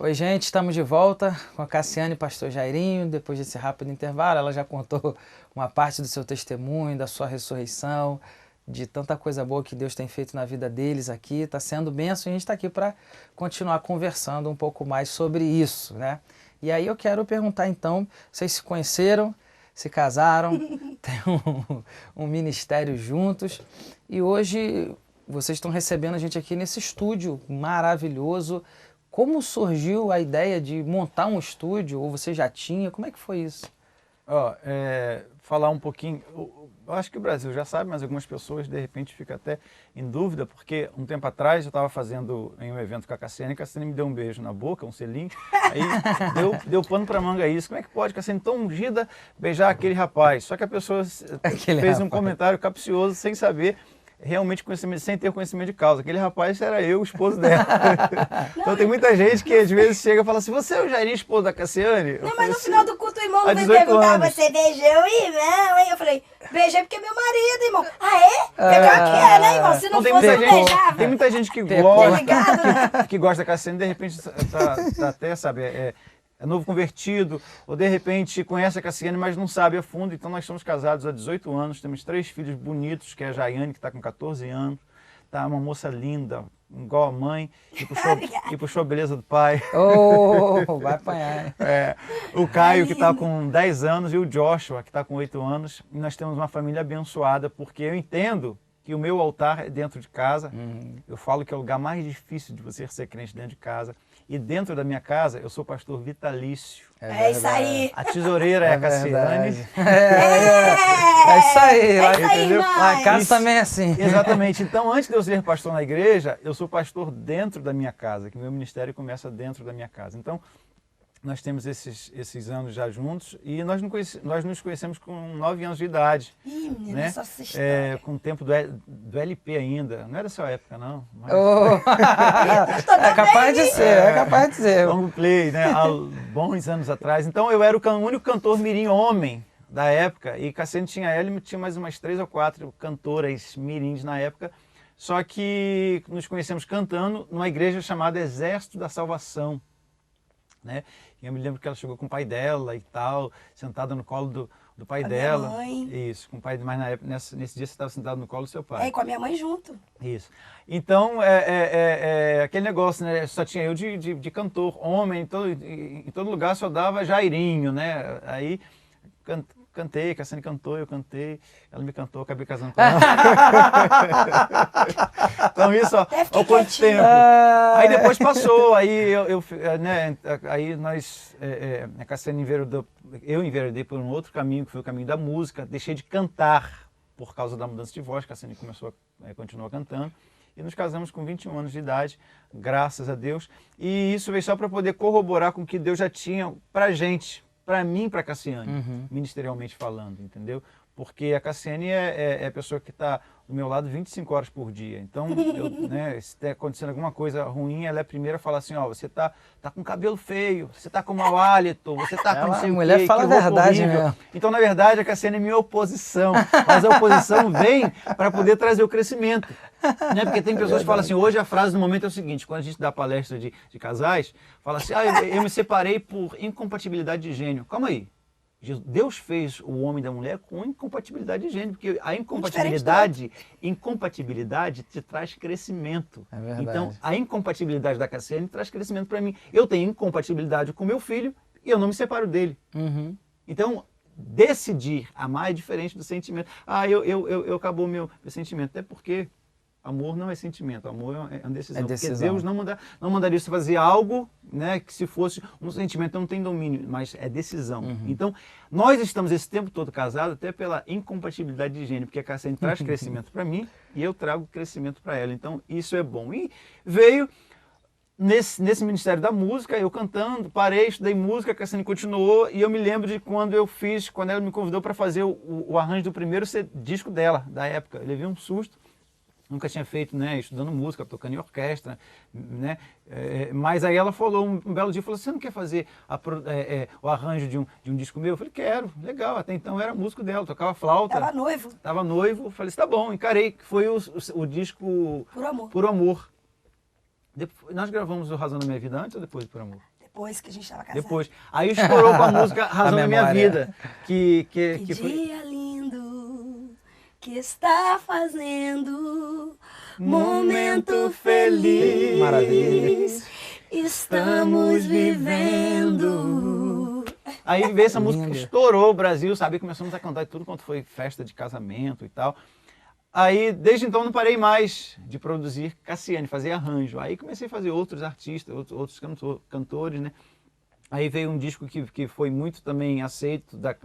Oi, gente, estamos de volta com a Cassiane e pastor Jairinho. Depois desse rápido intervalo, ela já contou uma parte do seu testemunho, da sua ressurreição, de tanta coisa boa que Deus tem feito na vida deles aqui. Está sendo bênção e a gente está aqui para continuar conversando um pouco mais sobre isso, né? E aí eu quero perguntar então, vocês se conheceram, se casaram, têm um ministério juntos e hoje vocês estão recebendo a gente aqui nesse estúdio maravilhoso. Como surgiu a ideia de montar um estúdio? Ou você já tinha? Como é que foi isso? falar um pouquinho. Eu acho que o Brasil já sabe, mas algumas pessoas de repente ficam até em dúvida, porque um tempo atrás eu estava fazendo em um evento com a Cassiane me deu um beijo na boca, um selinho, aí deu pano para manga isso. Como é que pode, Cassiane, tão ungida, beijar aquele rapaz? Só que a pessoa fez um comentário capcioso sem saber realmente conhecimento, sem ter conhecimento de causa. Aquele rapaz era eu, o esposo dela. Então tem muita gente que às vezes chega e fala assim, você é o Jairinho, esposo da Cassiane? Não, mas no final do culto o irmão há veio 18 perguntar, anos. você beijou o irmão, hein? Eu falei, beijei porque é meu marido, irmão. Ah, é? Legal que é, né, irmão? Se não Então, tem fosse, muita eu gente, beijava. tem muita gente que Tá gosta, ligado? que gosta da Cassiane, de repente tá até, sabe, é novo convertido, ou de repente conhece a Cassiane, mas não sabe a fundo. Então nós somos casados há 18 anos, temos 3 filhos bonitos, que é a Jaiane, que está com 14 anos, tá uma moça linda, igual a mãe, e puxou a beleza do pai. Oh, vai apanhar, hein? O Caio, que está com 10 anos, e o Joshua, que está com 8 anos. E nós temos uma família abençoada, porque eu entendo que o meu altar é dentro de casa. Eu falo que é o lugar mais difícil de você ser crente dentro de casa. E dentro da minha casa, eu sou pastor vitalício. É isso aí. A tesoureira é a Cassiane. verdade. É isso aí. É Lá, isso aí, entendeu? irmão. lá em casa também é assim. Exatamente. Então, antes de eu ser pastor na igreja, eu sou pastor dentro da minha casa, que meu ministério começa dentro da minha casa. Então, nós temos esses anos já juntos e nós nos conhecemos com 9 anos de idade. Ih, menina, né? só essa história. Com o tempo do LP ainda. Não é da sua época, não. Mas... Oh. É capaz de ser, é capaz de ser. Long play, né? Há bons anos atrás. Então, eu era o único cantor mirim homem da época, e Cassiane tinha mais umas 3 ou 4 cantoras mirins na época, só que nos conhecemos cantando numa igreja chamada Exército da Salvação, né? E eu me lembro que ela chegou com o pai dela e tal, sentada no colo do pai A dela. minha mãe. Isso, com o pai, mas na época, nesse dia você estava sentado no colo do seu pai. É, com a minha mãe junto. Isso. Então, aquele negócio, né? Só tinha eu de cantor, homem, em todo lugar só dava Jairinho, né? Aí cantei, Cassiane cantou, eu cantei, ela me cantou, acabei casando com ela. Então isso, ó, fiquei há quanto quietinha. tempo. Aí depois passou, aí né, aí nós, a Cassiane eu enveredei por um outro caminho, que foi o caminho da música, deixei de cantar por causa da mudança de voz, Cassiane continuou cantando. E nos casamos com 21 anos de idade, graças a Deus. E isso veio só para poder corroborar com o que Deus já tinha pra gente, para mim e para a Cassiane, ministerialmente falando, entendeu? Porque a Cassiane é a pessoa que está do meu lado 25 horas por dia. Então, né, se está acontecendo alguma coisa ruim, ela é a primeira a falar assim, ó, você tá com cabelo feio, você tá com mau hálito, você tá com não sei o mulher quê, fala que a roupa verdade horrível. mesmo. Então, na verdade, a Cassiane é minha oposição, mas a oposição vem para poder trazer o crescimento. Né? Porque tem pessoas que falam assim, hoje a frase do momento é o seguinte, quando a gente dá palestra de casais, fala assim, eu me separei por incompatibilidade de gênio. Calma aí. Deus fez o homem e da mulher com incompatibilidade de gênero, porque a incompatibilidade te traz crescimento. É verdade. Então, a incompatibilidade da Cassiane traz crescimento para mim. Eu tenho incompatibilidade com meu filho e eu não me separo dele. Então, decidir amar é diferente do sentimento. Eu acabou meu sentimento. Até porque amor não é sentimento, amor é uma decisão. Porque Deus não mandaria você fazer algo, né, que se fosse um sentimento não tem domínio, mas é decisão. Então, nós estamos esse tempo todo casados até pela incompatibilidade de gênero, porque a Cassiane traz crescimento para mim e eu trago crescimento para ela. Então, isso é bom. E veio nesse Ministério da Música, eu cantando, parei, estudei música, a Cassiane continuou, e eu me lembro de quando ela me convidou para fazer o arranjo do primeiro disco dela, da época. Eu levei um susto. Nunca tinha feito, né, estudando música, tocando em orquestra, né, mas aí ela falou, um belo dia, falou, você não quer fazer o arranjo de um disco meu? Eu falei, quero, legal, até então eu era músico dela, tocava flauta. Tava noivo, falei, tá bom, encarei, que foi o disco Por Amor. Nós gravamos o Razão da Minha Vida antes ou depois do Por Amor? Depois que a gente estava casado. Depois. Aí estourou com a música Razão da Minha Vida. Que dia foi... lindo que está fazendo momento feliz. Maravilha. Estamos vivendo. Aí veio essa música, Linda. estourou o Brasil, sabe? Começamos a cantar tudo quanto foi festa de casamento e tal. Aí, desde então, não parei mais de produzir Cassiane, fazer arranjo. Aí comecei a fazer outros artistas, outros cantores, né? Aí veio um disco que foi muito também aceito da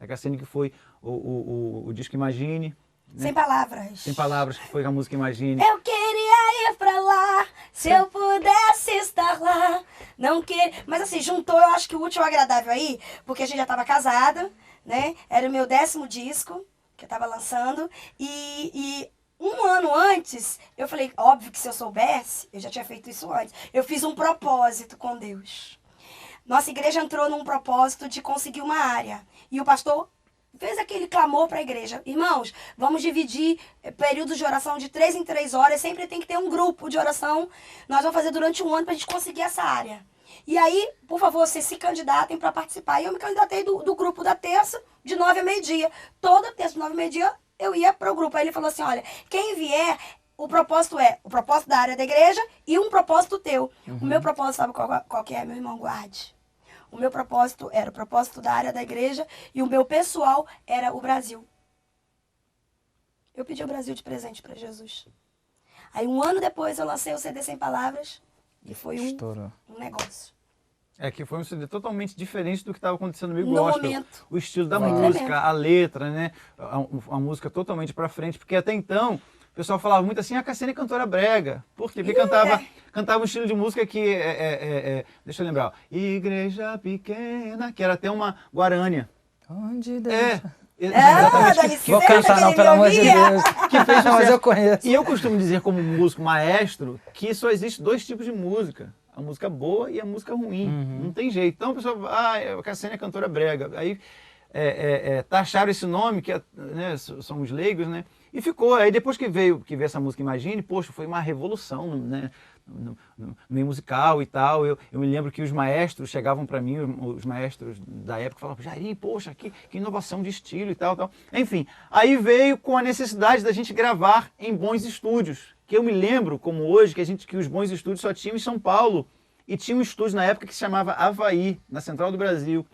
Cassiane, que foi o disco Imagine. Né? Sem palavras. Sem palavras, que foi a música Imagine. Eu queria ir pra lá, se eu pudesse estar lá. Não queria. Mas assim, juntou, eu acho que o útil ao agradável aí, porque a gente já tava casada, né? Era o meu 10º disco que eu tava lançando. E um ano antes, eu falei, óbvio que se eu soubesse, eu já tinha feito isso antes. Eu fiz um propósito com Deus. Nossa igreja entrou num propósito de conseguir uma área. E o pastor fez aquele clamor para a igreja. Irmãos, vamos dividir períodos de oração de 3 em 3 horas. Sempre tem que ter um grupo de oração. Nós vamos fazer durante um ano para a gente conseguir essa área. E aí, por favor, vocês se candidatem para participar. E eu me candidatei do grupo da terça, de 9 a meio-dia. Toda terça, de 9 a meio-dia, eu ia para o grupo. Aí ele falou assim, olha, quem vier... O propósito da área da igreja e um propósito teu. O meu propósito, sabe qual que é, meu irmão? Guarde. O meu propósito era o propósito da área da igreja e o meu pessoal era o Brasil. Eu pedi o Brasil de presente para Jesus. Aí um ano depois eu lancei o CD Sem Palavras e foi um negócio. Que foi um CD totalmente diferente do que estava acontecendo no meio No gospel. momento. O estilo da Foi música, tremendo. a letra, né? A música totalmente para frente, porque até então o pessoal falava muito assim, a Cassiane é cantora brega. Por quê? Porque cantava um estilo de música que deixa eu lembrar, ó, Igreja Pequena, que era até uma guarânia. Onde deixa? Exatamente. Dá licença, Vou cantar não, que pelo ele amor de ouvia. Deus. Que fez Não, mas sucesso. eu conheço. E eu costumo dizer como músico maestro que só existe 2 tipos de música. A música boa e a música ruim. Não tem jeito. Então a pessoa, a Cassiane é cantora brega. Aí taxaram esse nome, que né, somos leigos, né? E ficou. Aí depois que veio essa música Imagine, poxa, foi uma revolução, né? No meio musical e tal. Eu me lembro que os maestros chegavam para mim, os maestros da época, falavam, Jairinho, poxa, que inovação de estilo e tal. Enfim, aí veio com a necessidade da gente gravar em bons estúdios. Que eu me lembro, como hoje, que os bons estúdios só tinham em São Paulo. E tinha um estúdio na época que se chamava Havaí, na Central do Brasil,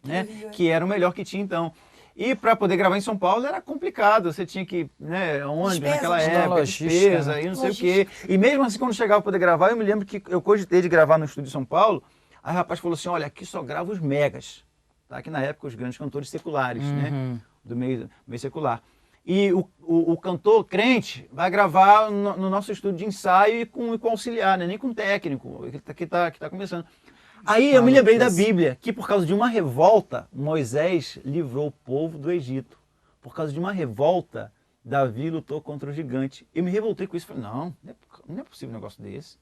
né? Que era o melhor que tinha então. E para poder gravar em São Paulo era complicado, você tinha que, né, onde Despesa, naquela né? época, Logística, despesa, né? e não sei o quê. E mesmo assim, quando chegava para poder gravar, eu me lembro que eu cogitei de gravar no estúdio de São Paulo, aí o rapaz falou assim, olha, aqui só grava os megas, tá? Que na época os grandes cantores seculares, né? Do meio secular. E o cantor crente vai gravar no nosso estúdio de ensaio e com auxiliar, né? Nem com técnico, que tá começando. Aí eu me lembrei da Bíblia, que por causa de uma revolta, Moisés livrou o povo do Egito. Por causa de uma revolta, Davi lutou contra o gigante. Eu me revoltei com isso. Falei, não é possível um negócio desse.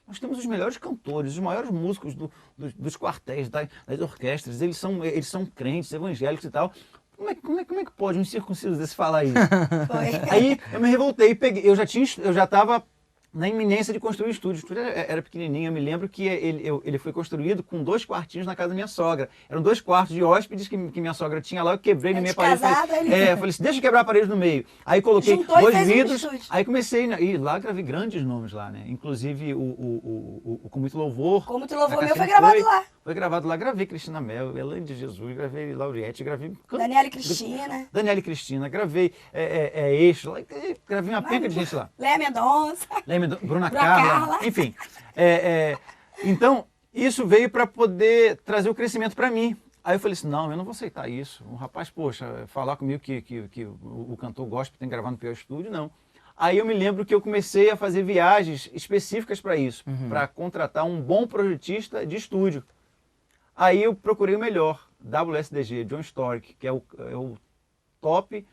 Nós temos os melhores cantores, os maiores músicos dos quartéis, das orquestras. Eles são crentes, evangélicos e tal. Como é que pode um circunciso desse falar isso? Foi. Aí eu me revoltei, eu já estava na iminência de construir o estúdio. O estúdio era pequenininho, eu me lembro que ele foi construído com 2 quartinhos na casa da minha sogra. Eram 2 quartos de hóspedes que minha sogra tinha lá, eu quebrei na minha parede. Falei assim, deixa eu quebrar a parede no meio. Aí coloquei Juntou e 2 fez um vidros, estúdio. aí comecei, e lá gravei grandes nomes lá, né? Inclusive o Com Muito Louvor. Com Muito Louvor da meu foi Cassiane gravado lá. Foi gravado lá, gravei Cristina Mel, Elaine de Jesus, gravei Lauriette, gravei... Daniela e Cristina. Daniela e Cristina, gravei Eixo, gravei uma penca de gente lá. Léa Mendonça. Bruna Carla, enfim. Então, isso veio para poder trazer o crescimento para mim. Aí eu falei assim, não, eu não vou aceitar isso. Um rapaz, poxa, falar comigo que o cantor gospel tem que gravar no pior estúdio, não. Aí eu me lembro que eu comecei a fazer viagens específicas para isso, para contratar um bom projetista de estúdio. Aí eu procurei o melhor, WSDG, John Stork, que é o top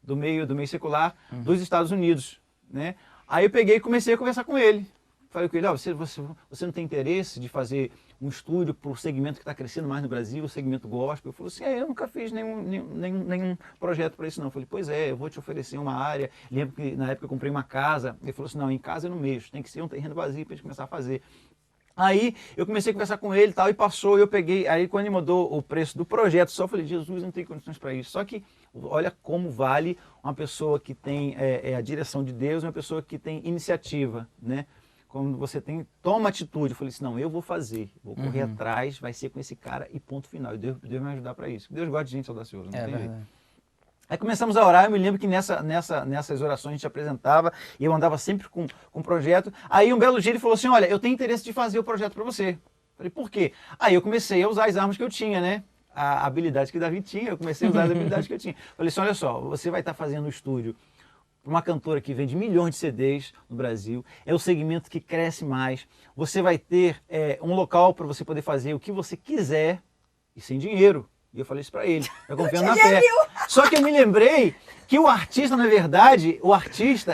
do meio secular dos Estados Unidos, né? Aí eu peguei e comecei a conversar com ele. Falei com ele, você não tem interesse de fazer um estúdio para o segmento que está crescendo mais no Brasil, o segmento gospel? Ele falou assim, eu nunca fiz nenhum projeto para isso não. Eu falei, pois é, eu vou te oferecer uma área. Lembro que na época eu comprei uma casa. Ele falou assim, não, em casa eu não mexo, tem que ser um terreno vazio para a gente começar a fazer. Aí eu comecei a conversar com ele e tal, e passou, eu peguei, aí quando ele mudou o preço do projeto, só falei, Jesus, não tem condições para isso. Só que olha como vale uma pessoa que tem a direção de Deus, uma pessoa que tem iniciativa, né? Quando você toma atitude, eu falei assim, não, eu vou fazer, vou correr atrás, vai ser com esse cara e ponto final. E Deus me ajudar para isso. Deus gosta de gente audaciosa, não tem jeito. Aí começamos a orar, eu me lembro que nessas orações a gente apresentava, e eu andava sempre com um projeto. Aí um belo dia ele falou assim, olha, eu tenho interesse de fazer o projeto para você. Falei, por quê? Aí eu comecei a usar as armas que eu tinha, né? A habilidade que Davi tinha, eu comecei a usar as habilidades que eu tinha. Falei assim, olha só, você vai estar fazendo um estúdio para uma cantora que vende milhões de CDs no Brasil, é o segmento que cresce mais, você vai ter um local para você poder fazer o que você quiser e sem dinheiro. E eu falei isso para ele, eu confiando na fé. Só que eu me lembrei que o artista, na verdade,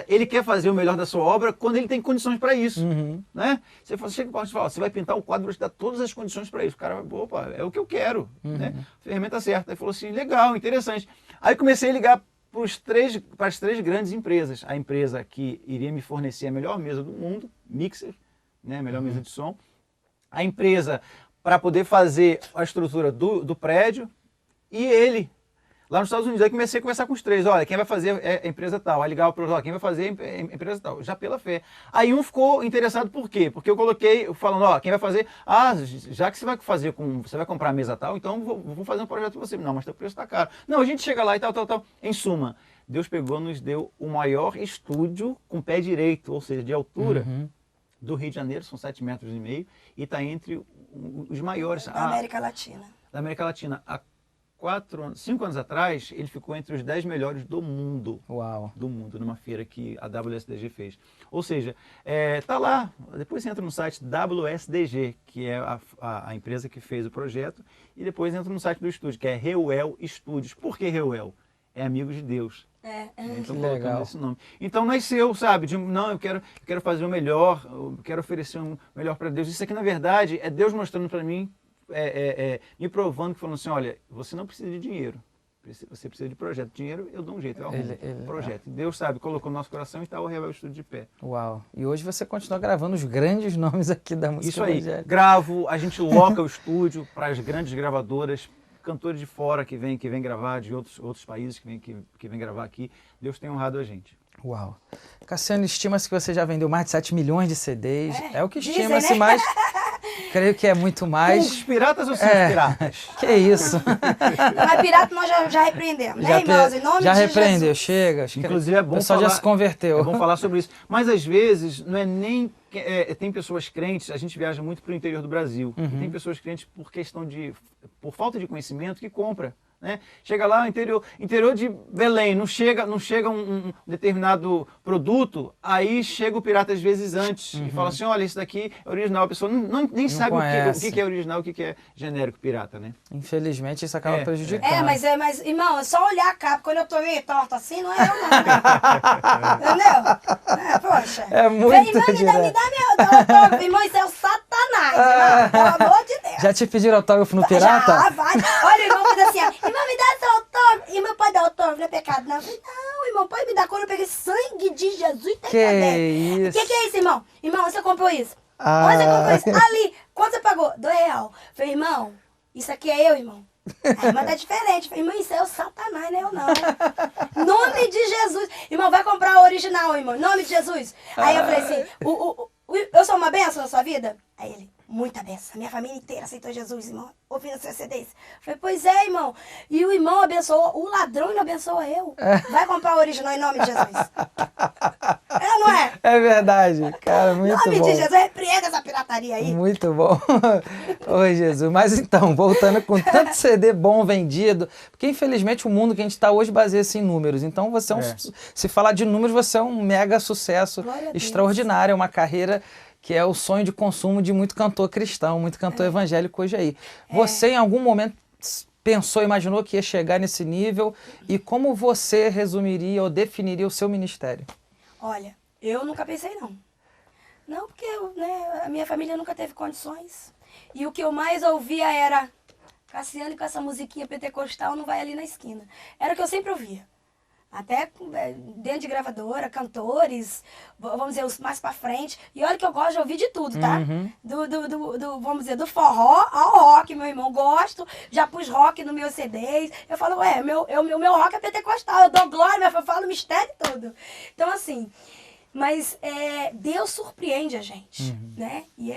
ele quer fazer o melhor da sua obra quando ele tem condições para isso, né? Você chega para o artista e fala, você vai pintar o quadro, você dá todas as condições para isso. O cara, opa, é o que eu quero, né? Ferramenta certa. Aí falou assim, legal, interessante. Aí comecei a ligar para as três grandes empresas. A empresa que iria me fornecer a melhor mesa do mundo, mixer, né? A melhor mesa de som. A empresa para poder fazer a estrutura do prédio e ele. Lá nos Estados Unidos, aí comecei a conversar com os três. Olha, quem vai fazer é a empresa tal. Aí ligava para o outro, quem vai fazer é a empresa tal. Já pela fé. Aí um ficou interessado por quê? Porque eu coloquei, falando, ó, quem vai fazer... Ah, já que você vai fazer você vai comprar a mesa tal, então vou fazer um projeto para você. Não, mas o preço está caro. Não, a gente chega lá e tal. Em suma, Deus pegou, nos deu o maior estúdio com pé direito, ou seja, de altura do Rio de Janeiro, são 7,5 metros, e está entre os maiores. Da América Latina. Da América Latina. 5 anos atrás, ele ficou entre os 10 melhores do mundo. Uau. Do mundo, numa feira que a WSDG fez. Ou seja, tá lá, depois você entra no site WSDG, que é a empresa que fez o projeto, e depois entra no site do estúdio, que é Reuel Studios. Por que Reuel? É amigo de Deus. Então, colocando esse nome. Então nasceu, sabe, não, eu quero fazer o melhor, eu quero oferecer o melhor para Deus. Isso aqui, na verdade, é Deus mostrando para mim, me provando, que falando assim, olha, você não precisa de dinheiro, você precisa de projeto. Dinheiro eu dou um jeito, eu arrumo projeto. Deus, sabe, colocou no nosso coração e está o Reuel Studio de pé. Uau. E hoje você continua gravando os grandes nomes aqui da música Isso aí, evangélica. gravo, a gente loca o estúdio para as grandes gravadoras, cantores de fora que vêm gravar, de outros países que vêm gravar aqui. Deus tem honrado a gente. Uau. Cassiano, estima-se que você já vendeu mais de 7 milhões de CDs. É o que dizem, estima-se, né? mas creio que é muito mais. Os piratas ou sem os piratas? Que isso. Mas pirata nós já repreendemos, né, irmãos? Em nome já de repreendeu, Jesus. chega. Inclusive é bom o pessoal falar, já se converteu. É bom falar sobre isso. Mas às vezes não é nem... tem pessoas crentes, a gente viaja muito para o interior do Brasil. E tem pessoas crentes por falta de conhecimento que compra. Né? Chega lá, interior de Belém, não chega um determinado produto, aí chega o pirata às vezes antes e fala assim, olha, isso daqui é original. A pessoa nem sabe o que é original, o que é genérico pirata, né? Infelizmente isso acaba prejudicando. Mas, irmão, é só olhar a capa. Quando eu tô meio torta assim, não é eu não. Entendeu? Poxa. É muito irmão, me dá meu autógrafo. Irmão, isso é o Satanás, irmão. Pelo amor de Deus. Já te pediram autógrafo no pirata? Já, vai. Olha, o irmão faz assim, ó. Irmão, me dá seu autógrafo. Irmão, pode dar autógrafo, não é pecado, não. Eu falei, não, irmão, pode me dar. Quando eu peguei sangue de Jesus, tá Que isso? O que é isso, irmão? Irmão, onde você comprou isso? Onde você comprou isso? Ali. Quanto você pagou? R$2. Eu falei, irmão, isso aqui é eu, irmão. A irmã tá diferente. Eu falei, irmão, isso é o Satanás, não é eu não. Nome de Jesus. Irmão, vai comprar o original, irmão. Nome de Jesus. Aí eu falei assim, eu sou uma bênção na sua vida? Aí ele, muita bênção. A minha família inteira aceitou Jesus, irmão. Ouvindo seus CDs. Eu falei, pois é, irmão. E o irmão abençoou, o ladrão não abençoa eu. Vai comprar o original em nome de Jesus. É ou não é? É verdade, cara, muito Em nome bom. de Jesus, repreenda essa pirataria aí. Muito bom. Oi, Jesus. Mas então, voltando com tanto CD bom vendido, porque infelizmente o mundo que a gente está hoje baseia-se em números. Então você se falar de números, você é um mega sucesso extraordinário, é uma carreira que é o sonho de consumo de muito cantor cristão, muito cantor evangélico hoje aí. Você em algum momento pensou, imaginou que ia chegar nesse nível e como você resumiria ou definiria o seu ministério? Olha, eu nunca pensei não. Não, porque a minha família nunca teve condições. E o que eu mais ouvia era, Cassiano com essa musiquinha pentecostal não vai ali na esquina. Era o que eu sempre ouvia. Até dentro de gravadora, cantores, vamos dizer, os mais pra frente. E olha que eu gosto de ouvir de tudo, tá? Vamos dizer, do forró ao rock, meu irmão. Gosto, já pus rock no meu CDs. Eu falo, meu rock é pentecostal, eu dou glória, eu falo mistério e tudo. Então, assim, mas Deus surpreende a gente, né? E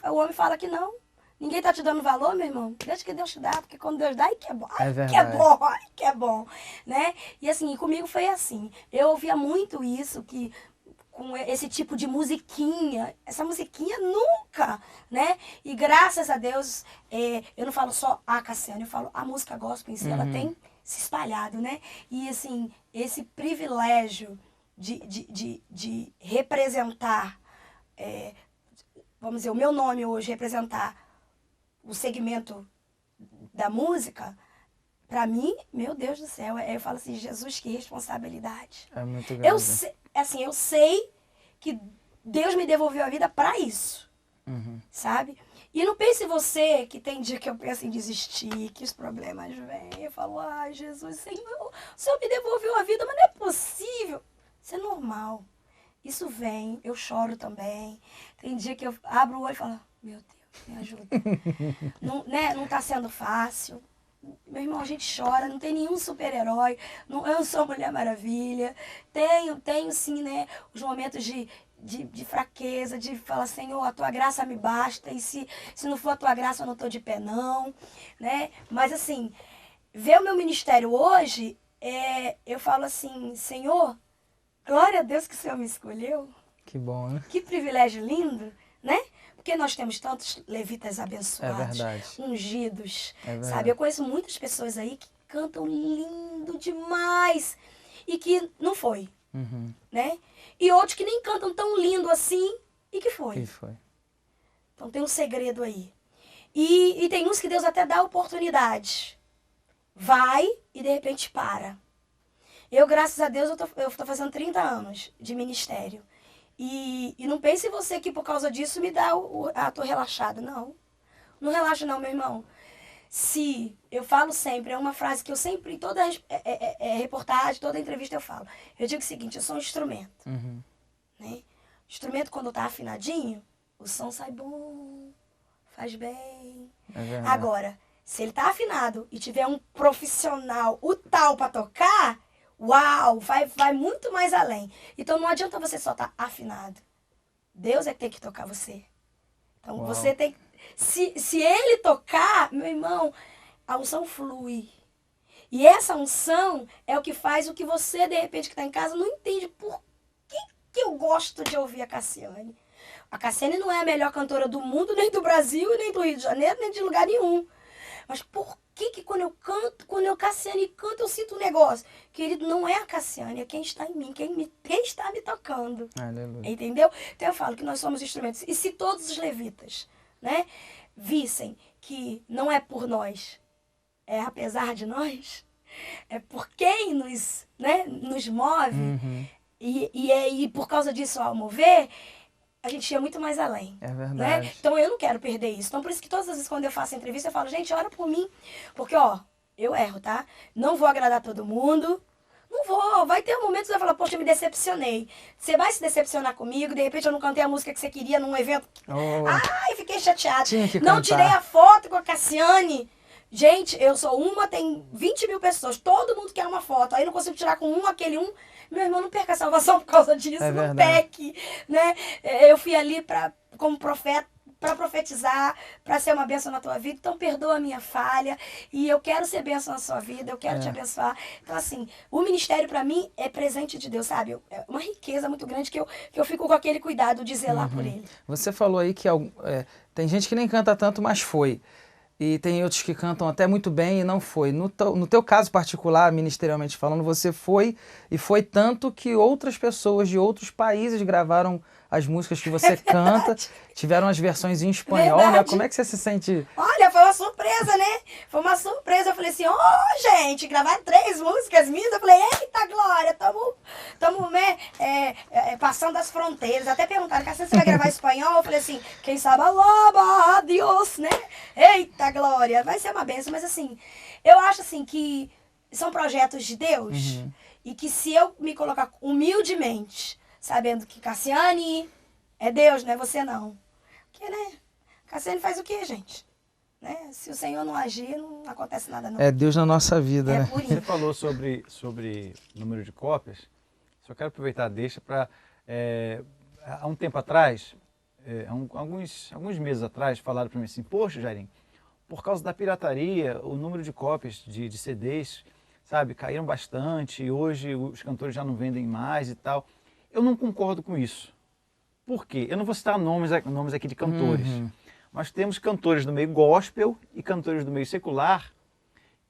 o homem fala que não. Ninguém tá te dando valor, meu irmão. Deixa que Deus te dá, porque quando Deus dá, aí que é bom. Ai, que é bom, né? E assim, comigo foi assim. Eu ouvia muito isso, que com esse tipo de musiquinha. Essa musiquinha nunca, né? E graças a Deus, eu não falo só a Cassiane, eu falo a música gospel em si, ela tem se espalhado, né? E assim, esse privilégio de representar, vamos dizer, o meu nome hoje, representar o segmento da música, pra mim, meu Deus do céu, eu falo assim, Jesus, que responsabilidade. É muito grande. Eu sei que Deus me devolveu a vida pra isso, sabe? E não pense você que tem dia que eu penso em desistir, que os problemas vêm. Eu falo, ai, Jesus, Senhor, o Senhor me devolveu a vida, mas não é possível. Isso é normal. Isso vem, eu choro também. Tem dia que eu abro o olho e falo, meu Deus, me ajuda. Não, né? Não tá sendo fácil. Meu irmão, a gente chora, não tem nenhum super-herói. Eu não sou Mulher Maravilha. Tenho sim, né, os momentos de fraqueza, de falar, Senhor, a tua graça me basta, e se não for a tua graça eu não estou de pé não, né? Mas assim, ver o meu ministério hoje, eu falo assim, Senhor, glória a Deus que o Senhor me escolheu, Que bom, né? que privilégio lindo, né? Porque nós temos tantos levitas abençoados, ungidos, sabe? Eu conheço muitas pessoas aí que cantam lindo demais e que não foi, né? E outros que nem cantam tão lindo assim e que foi. Que foi. Então tem um segredo aí. E tem uns que Deus até dá oportunidade. Vai e de repente para. Eu, graças a Deus, eu tô fazendo 30 anos de ministério. E não pense você que por causa disso me dá tô relaxada. Não. Não relaxa não, meu irmão. Eu falo sempre, é uma frase que eu sempre, em toda reportagem, toda entrevista eu falo. Eu digo o seguinte, eu sou um instrumento. Né? O instrumento, quando tá afinadinho, o som sai bom, faz bem. Agora, se ele tá afinado e tiver um profissional, o tal pra tocar, uau, vai muito mais além. Então não adianta você só estar afinado. Deus é que tem que tocar você. Então você tem... Se ele tocar, meu irmão, a unção flui. E essa unção é o que faz o que você, de repente, que está em casa, não entende por que eu gosto de ouvir a Cassiane. A Cassiane não é a melhor cantora do mundo, nem do Brasil, nem do Rio de Janeiro, nem de lugar nenhum. Mas por que quando eu canto, quando a Cassiane canta, eu sinto um negócio? Querido, não é a Cassiane, é quem está em mim, quem está me tocando. Aleluia. Entendeu? Então eu falo que nós somos instrumentos. E se todos os levitas, né, vissem que não é por nós, é apesar de nós, é por quem nos move, e por causa disso, ao mover, a gente ia muito mais além. É verdade. Né? Então eu não quero perder isso. Então por isso que todas as vezes quando eu faço entrevista, eu falo, gente, ora por mim. Porque, eu erro, tá? Não vou agradar todo mundo. Não vou. Vai ter momentos que você vai falar, poxa, eu me decepcionei. Você vai se decepcionar comigo, de repente eu não cantei a música que você queria num evento. Ai, fiquei chateada. Não tirei a foto com a Cassiane. Gente, eu sou tem 20 mil pessoas, todo mundo quer uma foto. Aí não consigo tirar com aquele um. Meu irmão, não perca a salvação por causa disso, não peque, né? Eu fui ali como profeta, para profetizar, para ser uma bênção na tua vida. Então, perdoa a minha falha. E eu quero ser bênção na sua vida, eu quero te abençoar. Então, assim, o ministério para mim é presente de Deus, sabe? É uma riqueza muito grande que eu fico com aquele cuidado de zelar por ele. Você falou aí que tem gente que nem canta tanto, mas foi. E tem outros que cantam até muito bem e não foi. No teu caso particular, ministerialmente falando, você foi, e foi tanto que outras pessoas de outros países gravaram as músicas que você canta, tiveram as versões em espanhol, né? Como é que você se sente? Olha, foi uma surpresa, né? Foi uma surpresa. Eu falei assim, gente, gravar 3 músicas minhas. Eu falei, eita, Glória, tamo né, passando as fronteiras. Até perguntaram, Cassiane, você vai gravar em espanhol? Eu falei assim, quem sabe, alaba a Deus, né? Eita, Glória, vai ser uma bênção. Mas assim, eu acho assim que são projetos de Deus e que se eu me colocar humildemente, sabendo que Cassiane é Deus, não é você não. Porque, né? Cassiane faz o quê, gente? Né? Se o Senhor não agir, não acontece nada não. É Deus na nossa vida, né? Você falou sobre número de cópias. Só quero aproveitar, deixa para... há um tempo atrás, alguns meses atrás, falaram para mim assim, poxa, Jairinho, por causa da pirataria, o número de cópias de CDs, sabe, caíram bastante, e hoje os cantores já não vendem mais e tal. eu não concordo com isso. Por quê? Eu não vou citar nomes aqui de cantores. Nós temos cantores do meio gospel e cantores do meio secular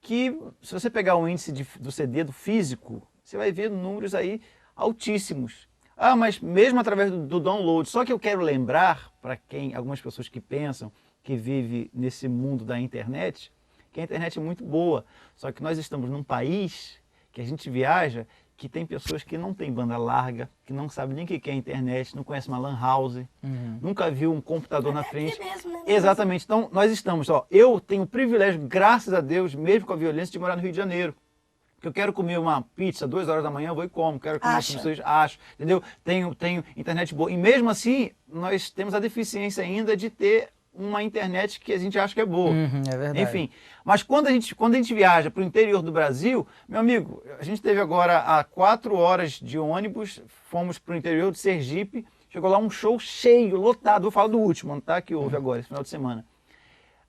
que, se você pegar o índice do CD, do físico, você vai ver números aí altíssimos. Ah, mas mesmo através do download. Só que eu quero lembrar, para algumas pessoas que pensam que vive nesse mundo da internet, que a internet é muito boa. Só que nós estamos num país que a gente viaja, que tem pessoas que não têm banda larga, que não sabem nem o que é internet, não conhecem uma lan house, nunca viu um computador na frente. Mesmo, né? Exatamente. Então, nós estamos, eu tenho o privilégio, graças a Deus, mesmo com a violência, de morar no Rio de Janeiro. Que eu quero comer uma pizza 2 horas da manhã, eu vou e como. Quero comer acho, entendeu? Tenho internet boa. E mesmo assim, nós temos a deficiência ainda de ter uma internet que a gente acha que é boa. É verdade. Enfim, mas quando a gente viaja para o interior do Brasil, meu amigo, a gente teve agora 4 horas de ônibus, fomos para o interior de Sergipe, chegou lá um show cheio, lotado, vou falar do último, tá? Que houve agora, esse final de semana.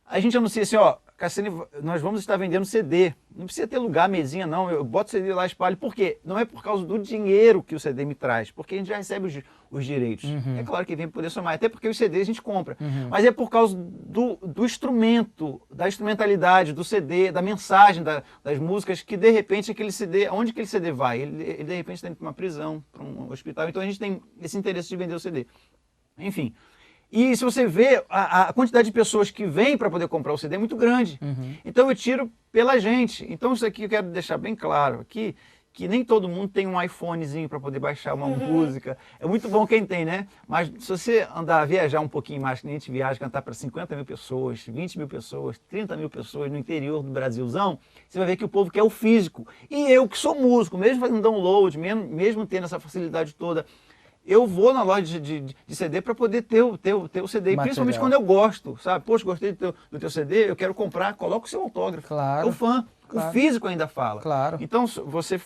A gente anuncia assim, Cassiane, nós vamos estar vendendo CD. Não precisa ter lugar, mesinha, não. Eu boto o CD lá, espalho. Por quê? Não é por causa do dinheiro que o CD me traz, porque a gente já recebe os direitos. É claro que vem poder somar, até porque os CDs a gente compra. Mas é por causa do instrumento, da instrumentalidade, do CD, da mensagem das músicas, que de repente aquele CD, onde aquele CD vai? Ele de repente está indo para uma prisão, para um hospital. Então a gente tem esse interesse de vender o CD. Enfim. E se você vê, a quantidade de pessoas que vêm para poder comprar o CD é muito grande. Então eu tiro pela gente. Então isso aqui eu quero deixar bem claro aqui, que nem todo mundo tem um iPhonezinho para poder baixar uma música. É muito bom quem tem, né? Mas se você viajar um pouquinho mais, que nem a gente viaja, cantar para 50 mil pessoas, 20 mil pessoas, 30 mil pessoas no interior do Brasilzão, você vai ver que o povo quer o físico. E eu que sou músico, mesmo fazendo download, mesmo tendo essa facilidade toda, eu vou na loja de CD para poder ter o CD, e principalmente quando eu gosto, sabe? Poxa, gostei do teu CD, eu quero comprar, coloca o seu autógrafo. Claro. É o fã. Claro. O físico ainda fala. Claro. Então, você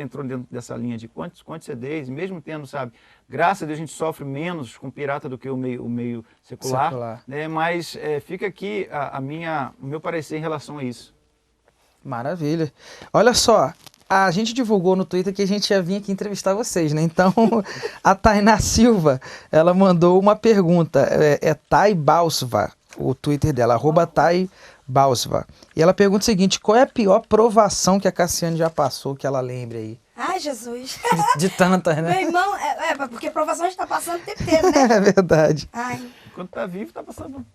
entrou dentro dessa linha de quantos CDs, mesmo tendo, sabe, graças a Deus a gente sofre menos com pirata do que o meio secular. Né? Mas fica aqui o meu parecer em relação a isso. Maravilha. Olha só, a gente divulgou no Twitter que a gente ia vir aqui entrevistar vocês, né? Então, a Tainá Silva, ela mandou uma pergunta, é Thay Balsva, o Twitter dela, @Thay Balsva. E ela pergunta o seguinte, qual é a pior provação que a Cassiane já passou, que ela lembre aí? Ai, Jesus. De tantas, né? Meu irmão, porque provação a gente tá passando o tempo inteiro, né? É verdade. Ai. Quando tá vivo, tá passando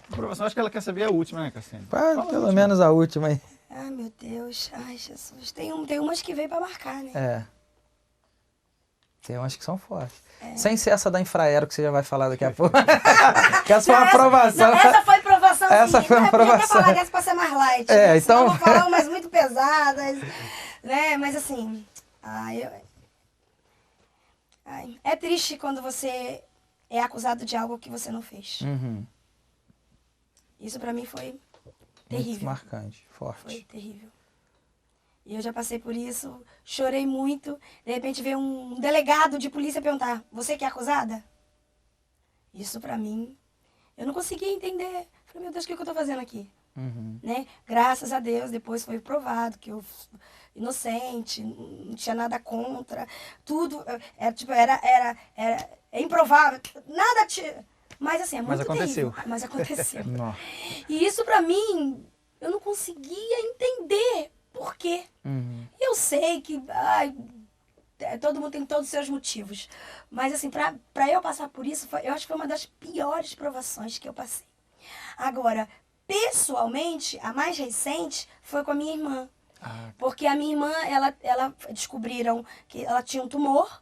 provação. Acho que ela quer saber a última, né, Cassiane? Pelo menos a última aí. Ai, meu Deus. Ai, Jesus. Tem umas que veio pra marcar, né? É. Tem umas que são fortes. Sem ser essa da Infraero, que você já vai falar daqui a pouco. Que essa foi uma aprovação. Não, essa foi provação, sim. Essa foi uma aprovação. Eu podia até falar dessa pra ser mais light. É, né? então... Senão eu vou falar umas muito pesadas. Né? Mas assim... é triste quando você é acusado de algo que você não fez. Isso pra mim foi terrível. Muito marcante, forte. Foi terrível. E eu já passei por isso, chorei muito. De repente veio um delegado de polícia perguntar, você que é acusada? Isso pra mim, eu não conseguia entender. Falei, meu Deus, o que eu tô fazendo aqui? Né? Graças a Deus, depois foi provado que eu inocente, não tinha nada contra. Tudo, era improvável. Nada tinha... Mas assim, é muito aconteceu. terrível. Mas aconteceu. Nossa. E isso pra mim, eu não conseguia entender por quê. Eu sei que todo mundo tem todos os seus motivos. Mas assim, pra eu passar por isso, eu acho que foi uma das piores provações que eu passei. Agora, pessoalmente, a mais recente foi com a minha irmã. Porque a minha irmã, ela descobriram que ela tinha um tumor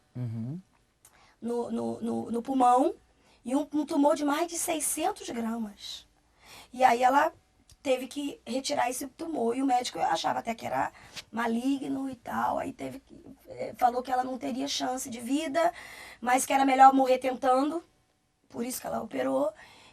no pulmão. E um tumor de mais de 600 gramas. E aí ela teve que retirar esse tumor. E o médico achava até que era maligno e tal. Aí falou que ela não teria chance de vida, mas que era melhor morrer tentando. Por isso que ela operou.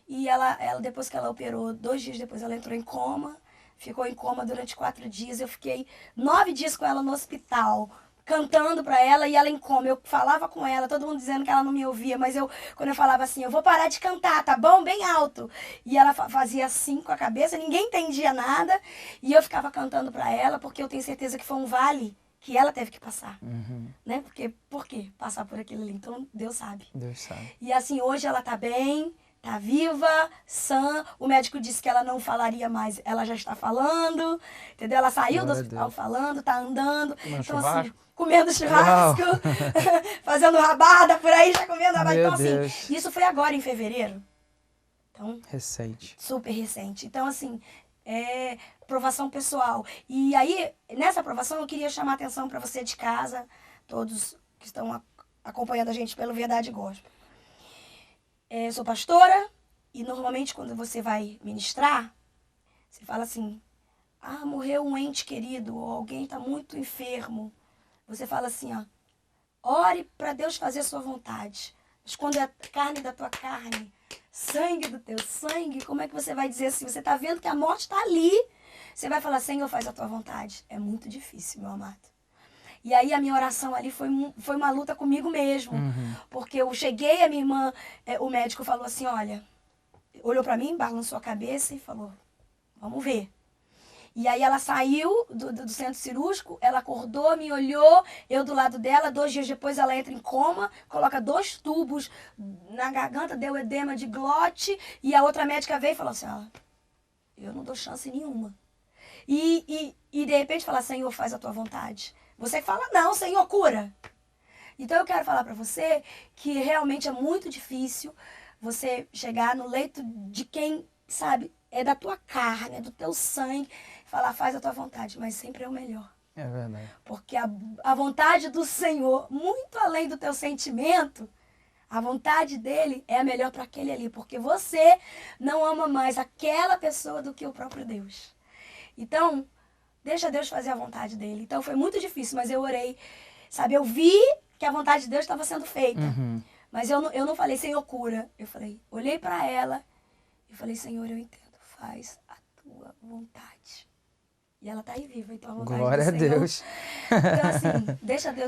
E ela depois que ela operou, 2 dias depois ela entrou em coma. Ficou em coma durante 4 dias. Eu fiquei 9 dias com ela no hospital, cantando pra ela, e ela em coma. Eu falava com ela, todo mundo dizendo que ela não me ouvia, mas quando eu falava assim, eu vou parar de cantar, tá bom? Bem alto. E ela fazia assim com a cabeça, ninguém entendia nada, e eu ficava cantando pra ela, porque eu tenho certeza que foi um vale que ela teve que passar, Uhum. né? Porque, por quê? Passar por aquilo ali. Então, Deus sabe. Deus sabe. E assim, hoje ela tá bem, tá viva, sã. O médico disse que ela não falaria mais, ela já está falando, entendeu? Ela saiu do Glória a hospital Deus. falando, tá andando. Comendo Então, churrasco? assim, comendo churrasco, fazendo rabada por aí, já comendo rabada. Meu Então, assim, Deus. isso foi agora em fevereiro. Então, Recente. super recente. Então, assim, provação pessoal. E aí, nessa aprovação, eu queria chamar a atenção para você de casa, todos que estão acompanhando a gente pelo Verdade Gospel. Eu sou pastora e normalmente quando você vai ministrar, você fala assim, morreu um ente querido, ou alguém está muito enfermo. Você fala assim, ore para Deus fazer a sua vontade. Mas quando é carne da tua carne, sangue do teu sangue, como é que você vai dizer assim? Você está vendo que a morte está ali. Você vai falar, Senhor, faz a tua vontade. É muito difícil, meu amado. E aí a minha oração ali foi uma luta comigo mesmo. Uhum. Porque eu cheguei, a minha irmã, o médico falou assim, olha, olhou para mim, balançou a cabeça e falou, vamos ver. E aí ela saiu do centro cirúrgico, ela acordou, me olhou, eu do lado dela, 2 dias depois ela entra em coma, coloca 2 tubos na garganta, deu edema de glote, e a outra médica veio e falou assim, eu não dou chance nenhuma. E de repente fala, Senhor, faz a tua vontade. Você fala, não, Senhor, cura. Então eu quero falar para você que realmente é muito difícil você chegar no leito de quem, sabe, é da tua carne, é do teu sangue, falar, faz a tua vontade, mas sempre é o melhor. É verdade. Porque a vontade do Senhor, muito além do teu sentimento, a vontade dele é a melhor para aquele ali, porque você não ama mais aquela pessoa do que o próprio Deus. Então, deixa Deus fazer a vontade dele. Então foi muito difícil, mas eu orei, sabe, eu vi que a vontade de Deus estava sendo feita. Uhum. Mas eu não falei, Senhor, cura. Eu falei, olhei para ela e falei, Senhor, eu entendo, faz a tua vontade. E ela tá aí viva, então a vontade Glória a do Senhor. Deus. Então assim,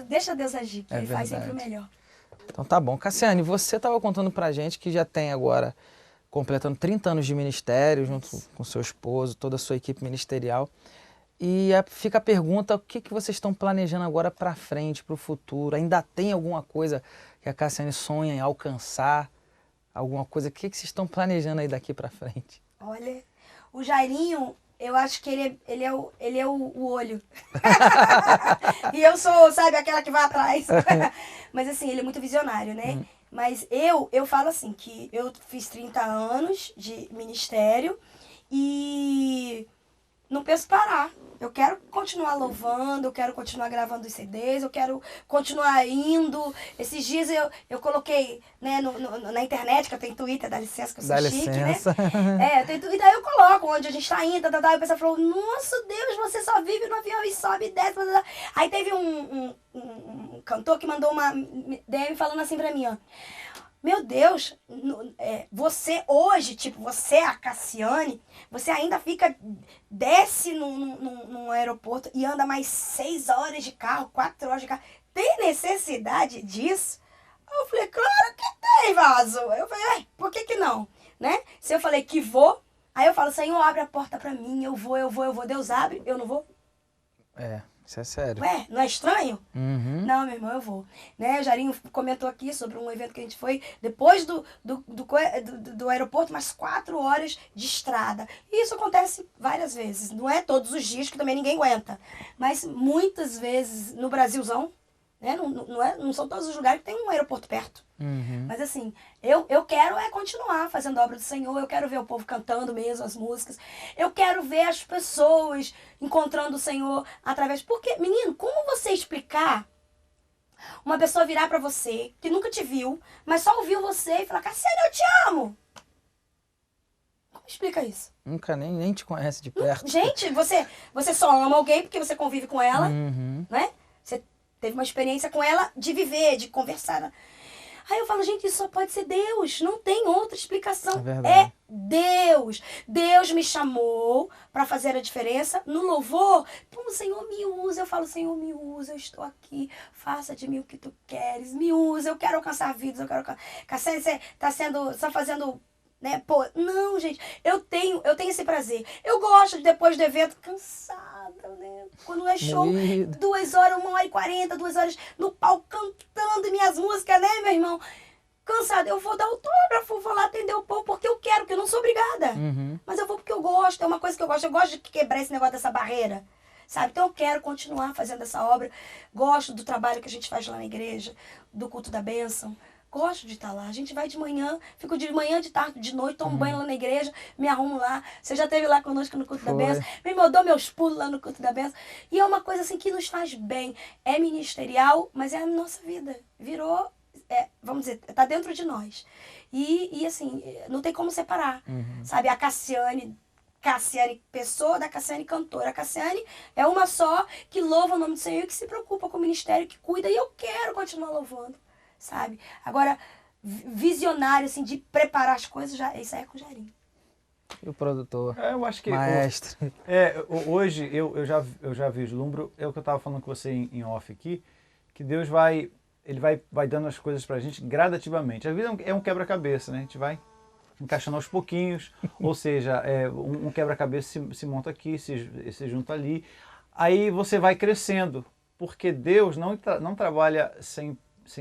deixa Deus agir, que É ele faz sempre o verdade. melhor. Então tá bom. Cassiane, você estava contando pra gente que já tem agora, completando 30 anos de ministério, junto com seu esposo, toda a sua equipe ministerial. E fica a pergunta, o que vocês estão planejando agora para frente, para o futuro? Ainda tem alguma coisa que a Cassiane sonha em alcançar? Alguma coisa? O que vocês estão planejando aí daqui para frente? Olha, o Jairinho, eu acho que ele é o olho. E eu sou, sabe, aquela que vai atrás. Mas assim, ele é muito visionário, né? Mas eu falo assim, que eu fiz 30 anos de ministério e não penso parar. Eu quero continuar louvando, eu quero continuar gravando os CDs, eu quero continuar indo. Esses dias eu coloquei, né, na internet, que eu tenho Twitter, dá licença que eu sou Dá chique, licença. né? Eu tenho Twitter, aí eu coloco onde a gente tá indo, e o pessoal falou, nossa Deus, você só vive no avião e sobe e desce. Aí teve um cantor que mandou uma DM falando assim pra mim, meu Deus, você hoje, tipo, você, a Cassiane, você ainda desce num aeroporto e anda mais 6 horas de carro, 4 horas de carro. Tem necessidade disso? Eu falei, claro que tem, vaso. Eu falei, por que não? Né? Se eu falei que vou, aí eu falo, Senhor, abre a porta pra mim, eu vou. Deus abre, eu não vou. Isso é sério. Ué, não é estranho? Uhum. Não, meu irmão, eu vou. Né? O Jairinho comentou aqui sobre um evento que a gente foi depois do aeroporto, mais 4 horas de estrada. E isso acontece várias vezes. Não é todos os dias, que também ninguém aguenta. Mas muitas vezes no Brasilzão, né? Não são todos os lugares que tem um aeroporto perto. Uhum. Mas assim, eu quero continuar fazendo a obra do Senhor, eu quero ver o povo cantando mesmo as músicas, eu quero ver as pessoas encontrando o Senhor através... Porque, menino, como você explicar uma pessoa virar pra você, que nunca te viu, mas só ouviu você e falar, Cassiane, eu te amo? Como explica isso? Nunca nem te conhece de perto. Gente, você só ama alguém porque você convive com ela, Uhum. né? Você teve uma experiência com ela de viver, de conversar. Aí eu falo, gente, isso só pode ser Deus. Não tem outra explicação. É verdade. Deus. Deus me chamou para fazer a diferença no louvor. Então o Senhor me usa. Eu falo, Senhor, me usa. Eu estou aqui. Faça de mim o que tu queres. Me usa. Eu quero alcançar vidas. Eu quero alcançar. Cassiane, você está fazendo né? Pô, não, gente, eu tenho esse prazer. Eu gosto de, depois do evento, cansada, né? Quando é show, Moído. 2 horas, 1h40, 2 horas no palco cantando minhas músicas, né, meu irmão? Cansada, eu vou dar autógrafo, vou lá atender o povo porque eu quero, porque eu não sou obrigada. Mas eu vou porque eu gosto, é uma coisa que eu gosto de quebrar esse negócio dessa barreira, sabe? Então eu quero continuar fazendo essa obra, gosto do trabalho que a gente faz lá na igreja, do culto da bênção. Gosto de estar lá. A gente vai de manhã, fico de manhã, de tarde, de noite, tomo banho lá na igreja, me arrumo lá. Você já esteve lá conosco no culto da bênção. Eu dou meus pulos lá no culto da bênção. E é uma coisa assim que nos faz bem. É ministerial, mas é a nossa vida. Virou, vamos dizer, tá dentro de nós. E assim, não tem como separar. Sabe, a Cassiane pessoa da Cassiane cantora. A Cassiane é uma só que louva o nome do Senhor, que se preocupa com o ministério, que cuida. E eu quero continuar louvando. Sabe? Agora, visionário, assim, de preparar as coisas, isso aí é com o Jairinho. E o produtor? Eu acho que... Maestro. Hoje, eu já vislumbro, é o que eu estava falando com você em off aqui, que Deus vai dando as coisas pra gente gradativamente. A vida é um quebra-cabeça, né? A gente vai encaixando aos pouquinhos, ou seja, um quebra-cabeça se monta aqui, se junta ali, aí você vai crescendo, porque Deus não trabalha sem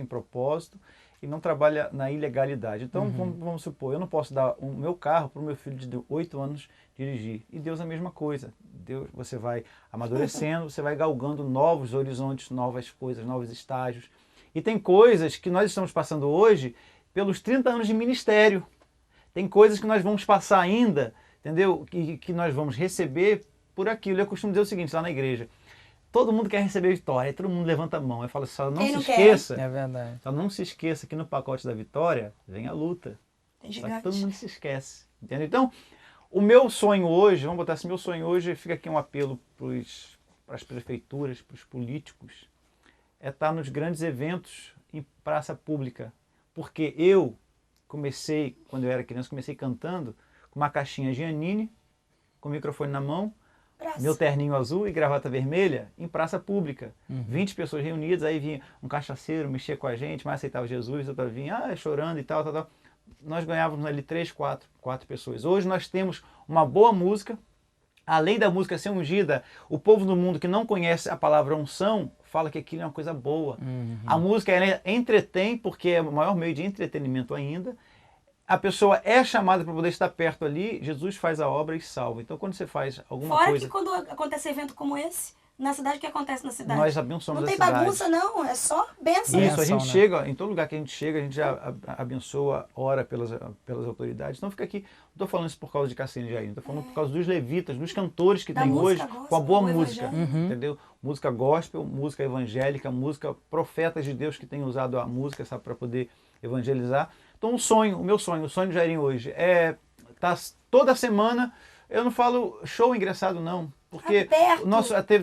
propósito e não trabalha na ilegalidade. Então, vamos supor, eu não posso dar o meu carro para o meu filho de 8 anos dirigir. E Deus é a mesma coisa. Deus, você vai amadurecendo, você vai galgando novos horizontes, novas coisas, novos estágios. E tem coisas que nós estamos passando hoje pelos 30 anos de ministério. Tem coisas que nós vamos passar ainda, entendeu? Que nós vamos receber por aquilo. Eu costumo dizer o seguinte, lá na igreja: todo mundo quer receber vitória, todo mundo levanta a mão. Eu falo, só não se esqueça. É verdade. Só não se esqueça que no pacote da vitória vem a luta. Tem Só que gigante. todo mundo se esquece. Entendeu? Então, o meu sonho hoje, vamos botar assim, meu sonho hoje, fica aqui um apelo para as prefeituras, para os políticos, é estar nos grandes eventos em praça pública. Porque eu comecei, quando eu era criança, comecei cantando com uma caixinha Giannini, com o microfone na mão, meu terninho azul e gravata vermelha em praça pública. 20 pessoas reunidas, aí vinha um cachaceiro, mexia com a gente, mas aceitava Jesus, outra vinha chorando e tal. Nós ganhávamos ali 3, 4 pessoas. Hoje nós temos uma boa música, além da música ser ungida, o povo do mundo que não conhece a palavra unção, fala que aquilo é uma coisa boa. A música entretém, porque é o maior meio de entretenimento ainda. A pessoa é chamada para poder estar perto ali, Jesus faz a obra e salva. Então, quando você faz alguma Fora coisa... que quando acontece evento como esse, na cidade, o que acontece na cidade? Nós abençoamos não a tem cidade. bagunça, não. É só bênção. Isso, a gente né? chega, em todo lugar que a gente chega, a gente já abençoa, ora pelas autoridades. Então fica aqui, não estou falando isso por causa de Cassiane e Jairinho, estou falando por causa dos levitas, dos cantores que Da tem hoje, música gospel, com a boa o música, evangelho. entendeu? Música gospel, música evangélica, música profetas de Deus que têm usado a música, sabe, para poder evangelizar. Então o meu sonho, o sonho do Jairinho hoje é estar toda semana, eu não falo show engraçado não, porque perto.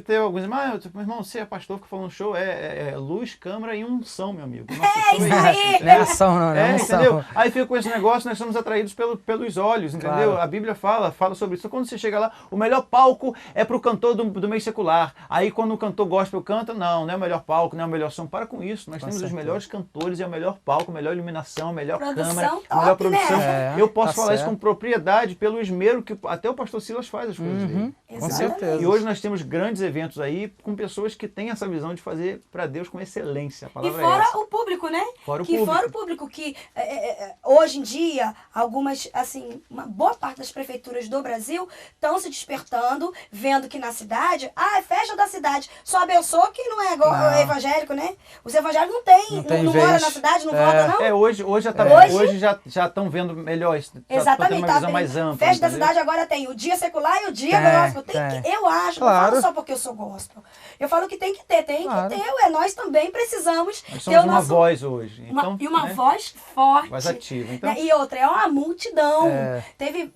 teve alguns, meu irmão, você é pastor que falou um show, é luz, câmera e unção, meu amigo. Isso aí. Não é ação, não, não é unção. Entendeu? Aí fica com esse negócio, nós somos atraídos pelos olhos, entendeu? Claro. A Bíblia fala sobre isso. Quando você chega lá, o melhor palco é pro cantor do meio secular. Aí quando o cantor gospel canta, não é o melhor palco, não é o melhor som. Para com isso. Nós temos os melhores cantores, é o melhor palco, a melhor iluminação, a melhor Produção câmera, top, a melhor produção. né? Eu posso Tá falar isso certo. com propriedade pelo esmero que até o pastor Silas faz as coisas dele. Com Exatamente. certeza. E hoje nós temos grandes eventos aí com pessoas que têm essa visão de fazer para Deus com excelência. A E palavra é fora essa. o público, né? Fora o que público. Fora o público, que hoje em dia, algumas, assim, uma boa parte das prefeituras do Brasil estão se despertando, vendo que na cidade, é festa da cidade, só abençoa quem não é igual Não. evangélico, né? Os evangélicos não tem não mora vez. na cidade, não vota, não? Hoje já estão vendo melhor isso. Exatamente, Uma visão mais ampla. Festa da entendeu? cidade agora tem o dia secular e o dia gospel. Eu acho, não Claro. falo só porque eu sou gospel. Eu falo que tem que ter, Claro. Nós também precisamos Nós ter somos o uma nosso... voz hoje. Então, e uma né, voz forte. voz ativa. Então, Né? E outra, é uma multidão. É. Teve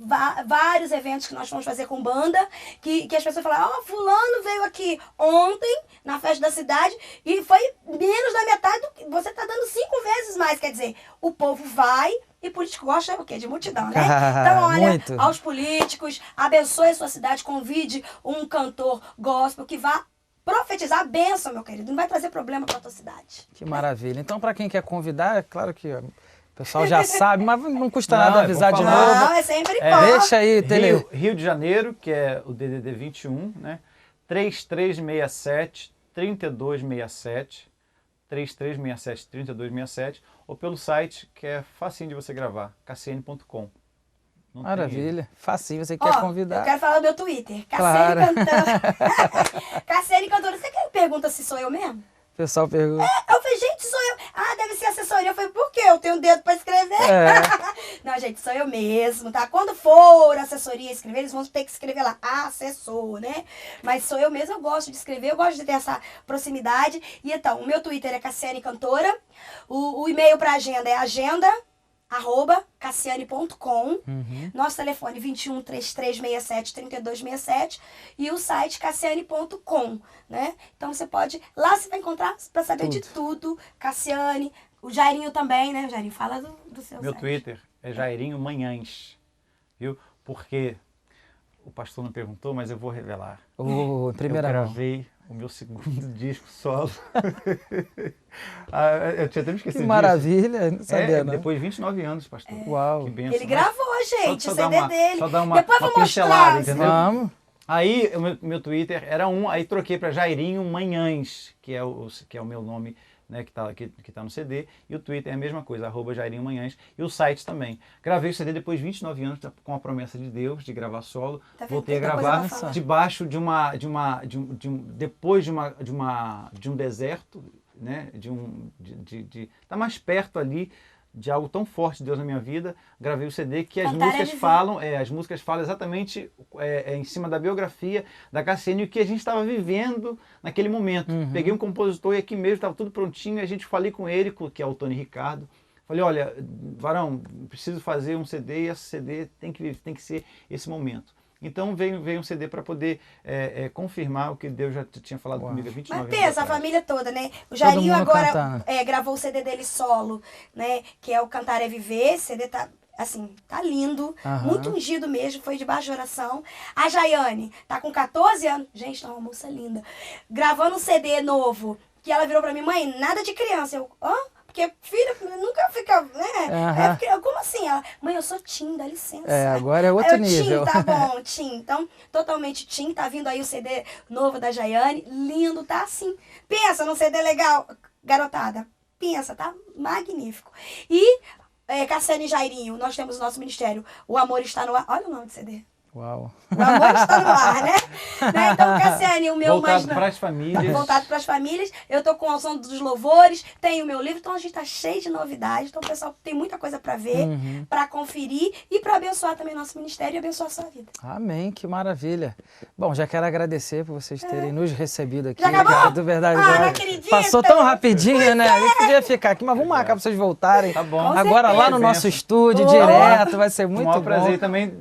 vários eventos que nós fomos fazer com banda, que as pessoas falaram, fulano veio aqui ontem, na festa da cidade, e foi menos da metade do que... Você tá dando 5 vezes mais, quer dizer, o povo vai... E político gosta o quê? De multidão, né? Então, olha, Muito. aos políticos, abençoe a sua cidade, convide um cantor gospel que vá profetizar a bênção, meu querido. Não vai trazer problema para a tua cidade. Que maravilha. Então, para quem quer convidar, é claro que ó, pessoal já sabe, mas não custa nada Não, é avisar bom de falar. novo. Não, é sempre bom. Deixa aí, Tele. Rio de Janeiro, que é o DDD 21, né? 3367 3267, 3367 3267, ou pelo site, que é facinho de você gravar, kcn.com. Não tem erro. Maravilha. Facinho, você Ó, quer eu convidar. quero falar do meu Twitter. Claro. Cassiane Cantora. Cassiane Cantora. Você que pergunta se sou eu mesmo? O pessoal pergunta. Eu falei, gente, sou eu. Ah, deve ser assessoria. Eu falei, por quê? Eu tenho um dedo pra escrever. É. Não, gente, sou eu mesmo, tá? Quando for assessoria escrever, eles vão ter que escrever lá, assessor, né? Mas sou eu mesmo, eu gosto de escrever, eu gosto de ter essa proximidade. E então, o meu Twitter é Cassiane Cantora. O e-mail pra agenda é agenda@cassiane.com. Nosso telefone 21 3367 3267 e o site cassiane.com, né? Então você pode, lá você vai encontrar para saber de tudo. Cassiane, o Jairinho também, né? O Jairinho fala do seu Meu site. Twitter é Jairinho Manhãs, viu? Porque o pastor não perguntou, mas eu vou revelar. Em primeira eu mão. gravei o meu segundo disco solo. Eu tinha até me esquecido Que disso. maravilha, não sabia não. Depois de 29 anos, pastor. Uau. Que bênção. Ele gravou, gente, Só o dar CD uma- dele. só dar uma- Depois eu uma vou pincelada, mostrar. entendeu? Vamos. Aí o meu Twitter era aí troquei para Jairinho Manhãs, que é o meu nome, né, que tá no CD, e o Twitter é a mesma coisa, @Jairinho Manhãs, e o site também. Gravei o CD depois de 29 anos, com a promessa de Deus, de gravar solo. Tá vendo? Voltei a Tanta coisa gravar pra falar. debaixo depois de um deserto, né, tá mais perto ali de algo tão forte de Deus na minha vida. Gravei o CD que as Cantar é músicas viver. falam, as músicas falam exatamente em cima da biografia da Cassiane e o que a gente estava vivendo naquele momento. Peguei um compositor e aqui mesmo estava tudo prontinho, e a gente falei com ele, que é o Tony Ricardo. Falei, olha, Varão, preciso fazer um CD e esse CD tem que ser esse momento. Então veio um CD para poder confirmar o que Deus já tinha falado comigo há 29 Mas anos pensa, a atrás. família toda, né? O Jairinho mundo agora cantando. gravou o CD dele solo, né? Que é o Cantar é Viver. Esse CD tá, assim, tá lindo. Aham. Muito ungido mesmo, foi debaixo de oração. A Jaiane tá com 14 anos. Gente, tá uma moça linda. Gravando um CD novo. Que ela virou pra mim, mãe, nada de criança. Eu, hã? Porque filha nunca fica, né? Aham. Como assim? Ela, mãe, eu sou teen, dá licença. Agora é outro Aí eu, nível. Teen, tá bom, teen. Então, totalmente teen. Tá vindo aí o CD novo da Jaiane. Lindo, tá assim. Pensa num CD legal, garotada. Pensa, tá magnífico. E Cassiane e Jairinho, nós temos o nosso ministério. O Amor Está no Ar. Olha o nome do CD. Uau. O Amor Está no Ar, né? Então, Cassiane, o meu Voltado mais... para as famílias. Voltado para as famílias. Eu tô com o som dos louvores, tenho o meu livro, então a gente tá cheio de novidades. Então o pessoal tem muita coisa para ver, para conferir e para abençoar também nosso ministério e abençoar a sua vida. Amém, que maravilha. Bom, já quero agradecer por vocês terem nos recebido aqui. Já acabou? Do Verdade Ah, Glória. não acredito. Passou tão rapidinho, né? Eu podia ficar aqui, mas vamos marcar para vocês voltarem. Tá bom. Com Agora lá certeza. no nosso estúdio, Oh. direto, vai ser Um muito maior bom. prazer também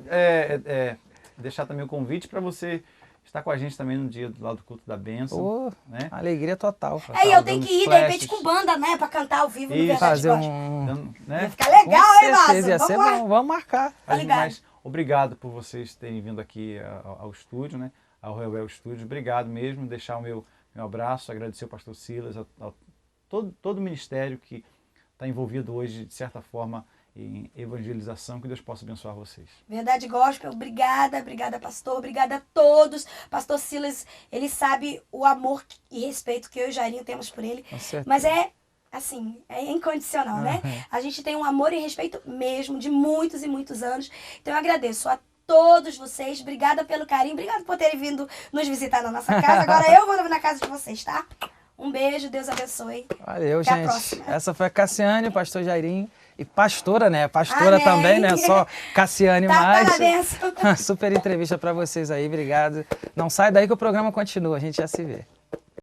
deixar também o convite para você estar com a gente também no dia lá do culto da bênção. Oh, né? alegria total. E eu tenho dando que ir, de flashes. repente, com banda, né? Pra cantar ao vivo no Isso. Verdade Fazer Gospel. um... Né? Vai ficar legal, Com hein, certeza, ia Márcio? ser Vamos lá. bom. Vamos marcar. Tá ligado? Mas obrigado por vocês terem vindo aqui ao estúdio, né? Ao Reuel Estúdio. Obrigado mesmo. Deixar o meu abraço, agradecer ao pastor Silas, todo o ministério que está envolvido hoje, de certa forma, em evangelização. Que Deus possa abençoar vocês. Verdade Gospel, obrigada, pastor, obrigada a todos. Pastor Silas, ele sabe o amor e respeito que eu e o Jairinho temos por ele. Com certeza. Mas assim, é incondicional, né? A gente tem um amor e respeito mesmo, de muitos e muitos anos. Então eu agradeço a todos vocês, obrigada pelo carinho, obrigada por terem vindo nos visitar na nossa casa. Agora eu vou na casa de vocês, tá? Um beijo, Deus abençoe. Valeu, Até a gente. próxima. Essa foi a Cassiane, pastor Jairinho. E pastora, né? Pastora Amém. também, né? Só Cassiane Tá, mais. parabéns. Super entrevista pra vocês aí, obrigado. Não sai daí que o programa continua, a gente já se vê.